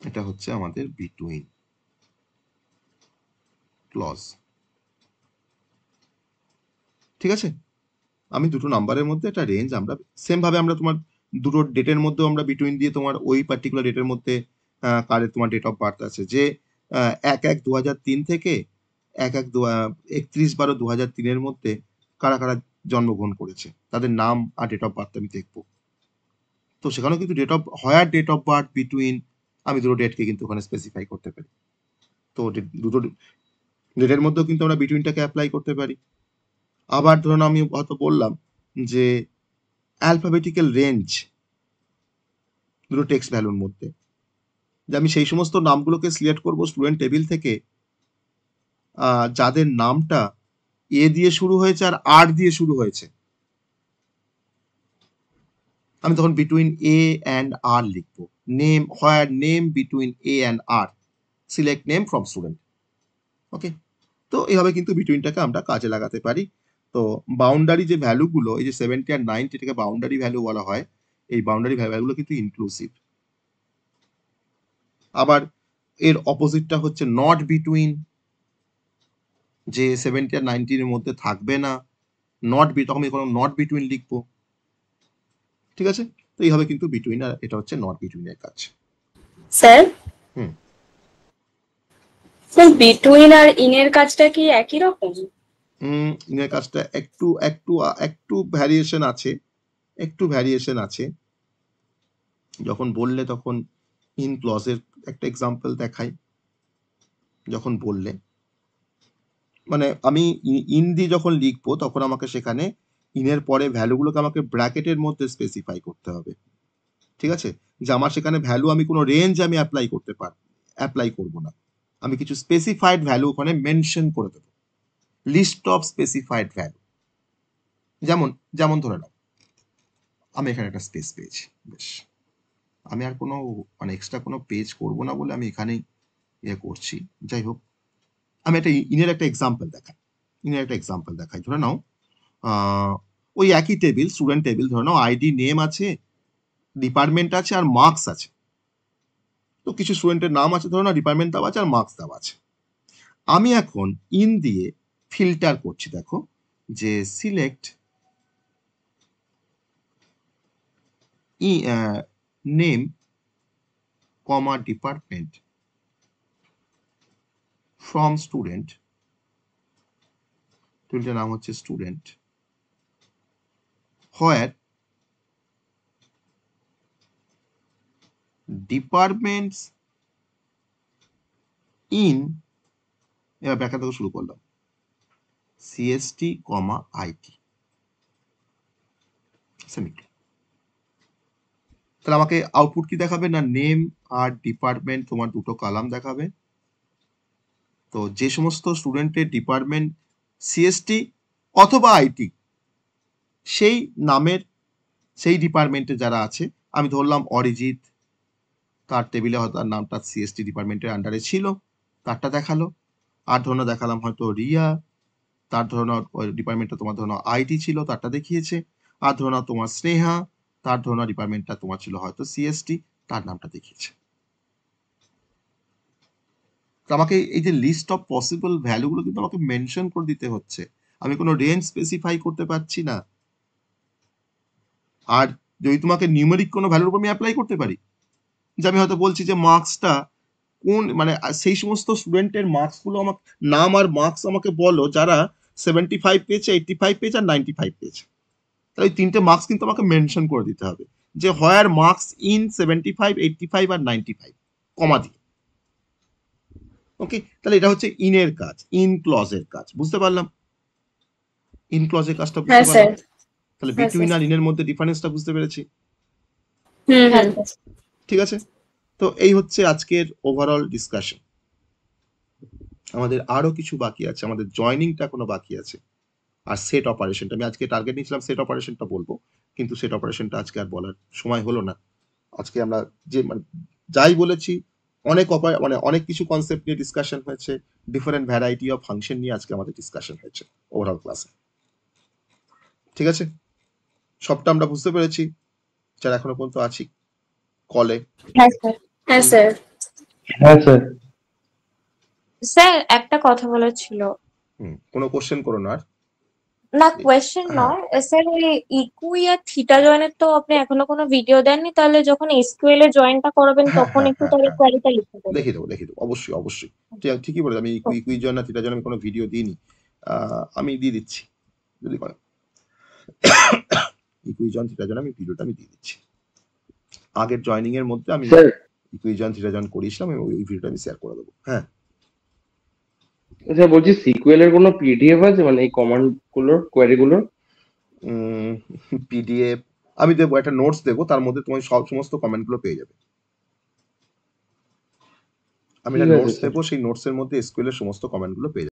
এটা হচ্ছে আমাদের বিটুইন ক্লজ, ঠিক আছে? আমি দুটো নাম্বারের মধ্যে একটা রেঞ্জ, আমরা সেম ভাবে আমরা তোমার দুটো ডেটের মধ্যেও আমরা বিটুইন দিয়ে তোমার ওই পার্টিকুলার ডেটের মধ্যে কারে তোমার ডেট অফ বার্থ আছে যে 1/1/2003 থেকে 31/12/2003 মধ্যে কারা কারা জন্মগ্রহণ করেছে, তাদের নাম আর ডেট অফ বার্থ আমি দেখবো। তো সেখানেও কিন্তু হোয়ার ডেট অফ বার্থ বিটুইন, আমি দুটো ডেটকে কিন্তু ওখানে স্পেসিফাই করতে পারি। তো দুটো ডেটের মধ্যেও কিন্তু আমরা বিটুইনটাকে অ্যাপ্লাই করতে পারি। আবার ধরুন আমি হয়তো বললাম যে অ্যালফাবেটিক্যাল রেঞ্জ দুটো টেক্সট ভ্যালুর মধ্যে, যে আমি সেই সমস্ত নামগুলোকে সিলেক্ট করব স্টুডেন্ট টেবিল থেকে যাদের নামটা এ দিয়ে শুরু হয়েছে আর আর দিয়ে শুরু হয়েছে। আমি তখন বিটুইন এ অ্যান্ড আর লিখবো। Name, where name between A and R, select name from student. Okay, তো এইভাবে কিন্তু বিটুইনটাকে আমরা কাজে লাগাতে পারি। তো বাউন্ডারি যে ভ্যালুগুলো, এই যে 70 আর 90, এটাকে বাউন্ডারি ভ্যালু বলা হয়। এই বাউন্ডারি ভ্যালুগুলো কিন্তু ইনক্লুসিভ। আবার এর অপোজিটটা হচ্ছে নট বিটুইন, যে 70 আর 90 এর মধ্যে থাকবে না, তখন আমি কোনো নট বিটুইন লিখবো। ঠিক আছে, তো এইভাবে কিন্তু বিটুইন, আর এটা হচ্ছে নট বিটুইন এর কাজ। স্যার, হুম স্যার বিটুইন আর ইনের কাজটা কি একই রকম? ইনের কাজটা একটু ভ্যারিয়েশন আছে। যখন বললে তখন ইন ক্লজের একটা এক্সাম্পল দেখাই। যখন বললে মানে আমি ইন দিয়ে যখন লিখবো তখন আমাকে সেখানে ইনের পরে ভ্যালুগুলোকে আমাকে ব্র্যাকেটের মধ্যে স্পেসিফাই করতে হবে। ঠিক আছে, যে আমার সেখানে ভ্যালু আমি কোনো রেঞ্জ আমি অ্যাপ্লাই করবো না, আমি কিছু স্পেসিফাইড ভ্যালু ওখানে মেনশন করে দেবো, লিস্ট অফ স্পেসিফাইড ভ্যালু। যেমন ধরে নাও আমি এখানে একটা স্পেস পেয়েছি, বেশ, আমি আর কোনো এক্সট্রা কোনো পেজ করবো না বলে আমি এখানেই করছি। যাই হোক, আমি একটা ইনের একটা এক্সাম্পল দেখাই। ধরে নাও ওই একই টেবিল, স্টুডেন্ট টেবিল, ধরে নাও আইডি, নেম আছে, ডিপার্টমেন্ট আছে আর মার্কস আছে। তো কিছু স্টুডেন্টের নাম আছে, ধরে নাও ডিপার্টমেন্ট দেওয়া আছে আর মার্কস দেওয়া আছে। আমি এখন ইন দিয়ে ফিল্টার করছি, দেখো যে select name comma department from student, টেবিলটার নাম হচ্ছে স্টুডেন্ট, হোয়ার ডিপার্টমেন্টস ইন, এবার ব্যাখ্যা থেকে শুরু করলাম, সিএসটি কমা আইটি, সেমিকোলন। তাহলে আমাকে আউটপুট কি দেখাবে না, নেম আর ডিপার্টমেন্ট তোমার দুটো কলাম দেখাবে। তো যে সমস্ত স্টুডেন্টের ডিপার্টমেন্ট সিএসটি অথবা আইটি, সেই নামের সেই ডিপার্টমেন্টে যারা আছে, আমি ধরলাম অরিজিৎ, তার টেবিলে হয়তো তার নামটা সিএসটি ডিপার্টমেন্টের আন্ডারে ছিল, তারটা দেখালো। আর ধরনের দেখালাম হয়তো রিয়া, তার ধরনের ডিপার্টমেন্টটা তোমার ধরনের আইটি ছিল, তারটা দেখিয়েছে। আর ধরনের তোমার স্নেহা, তার ধরনের ডিপার্টমেন্টটা তোমার ছিল হয়তো সিএসটি, তার নামটা দেখিয়েছে। আমাকে এই যে লিস্ট অফ পসিবল ভ্যালুগুলো কিন্তু আমাকে মেনশন করে দিতে হচ্ছে, আমি কোনো রেঞ্জ স্পেসিফাই করতে পারছি না। আর যদি তোমাকে নিউমেরিক কোনো ভ্যালুর উপর আমি অ্যাপ্লাই করতে পারি, যে আমি হয়তো বলছি যে মার্কসটা কোন, সেই সমস্ত স্টুডেন্টের মার্কসগুলো আমাকে, নাম আর মার্কস আমাকে বলো যারা 75 পেয়েছে, 85 পেয়েছে আর 95 পেয়েছে। তাহলে ওই তিনটে মার্কস কিন্তু আমাকে মেনশন করে দিতে হবে, যে হোয়ার মার্কস ইন 75, 85 আর 95, কমা দিয়ে। ওকে, তাহলে এটা হচ্ছে ইনের কাজ, ইন ক্লজের কাজ। বুঝতে পারলাম ইন ক্লজের কাজটা? বুঝতে পারলাম। তাহলে বিটুইন আর ইনের মধ্যে ডিফারেন্সটা বুঝতে পেরেছি। ঠিক আছে, তো এই হচ্ছে আজকের ওভারঅল ডিসকাশন। আমাদের আরো কিছু বাকি আছে, আমাদের জয়নিংটা এখনো বাকি আছে, আর সেট অপারেশনটা আমি আজকে টার্গেট নিয়েছিলাম, সেট অপারেশনটা বলবো, কিন্তু সেট অপারেশনটা আজকে আর বলার সময় হলো না। আজকে আমরা যে যাই বলেছি, অনেক কিছু কনসেপ্ট নিয়ে ডিসকাশন হয়েছে, ডিফারেন্ট ভ্যারাইটি অফ ফাংশন নিয়ে আজকে আমাদের ডিসকাশন হয়েছে ওভারঅল ক্লাসে। ঠিক আছে, সবটা আমরা বুঝতে পেরেছি যারা এখনো পর্যন্ত আছি কলে? হ্যাঁ স্যার। স্যার একটা কথা বলার ছিল। কোনো কোশ্চেন করো না। না, কোয়েশ্চেন নয় স্যার, ওই ইকুই আর থিটা জয়েনের তো আপনি এখনো কোনো ভিডিও দেননি, তাহলে যখন এসকিউএল এর জয়েনটা করাবেন তখন একটু তাহলে কোয়ারিটা লিখে দেবেন। লিখে দেবো, অবশ্যই। ঠিকই বলেছে, আমি ইকুইজন না থিটাজন আমি কোনো ভিডিও দিইনি, আমি দিয়ে দিচ্ছি যদি করে ইকুইজন থিটাজন আমি ভিডিওটা আমি দিয়ে দিচ্ছি। আগের জয়েনিং এর মধ্যে আমি স্যার ইকুইজন থিটাজন করিয়েছিলাম, ওই ভিডিওটা আমি শেয়ার করে দেবো। হ্যাঁ স্যার বলছি সিকুয়েল এর কোনো পিডিএফ আছে মানে এই কমান্ড গুলোর কোয়েরি গুলোর? পিডিএফ আমি দেবো, একটা নোটস দেবো, তার মধ্যে তোমার সমস্ত কমেন্ট গুলো পেয়ে যাবে। আমি ঠিক একটা আছে নোটস স্যার। দেবো, সেই নোটসের মধ্যে এসকিউএল এর সমস্ত কমেন্ট গুলো পেয়ে যাবে।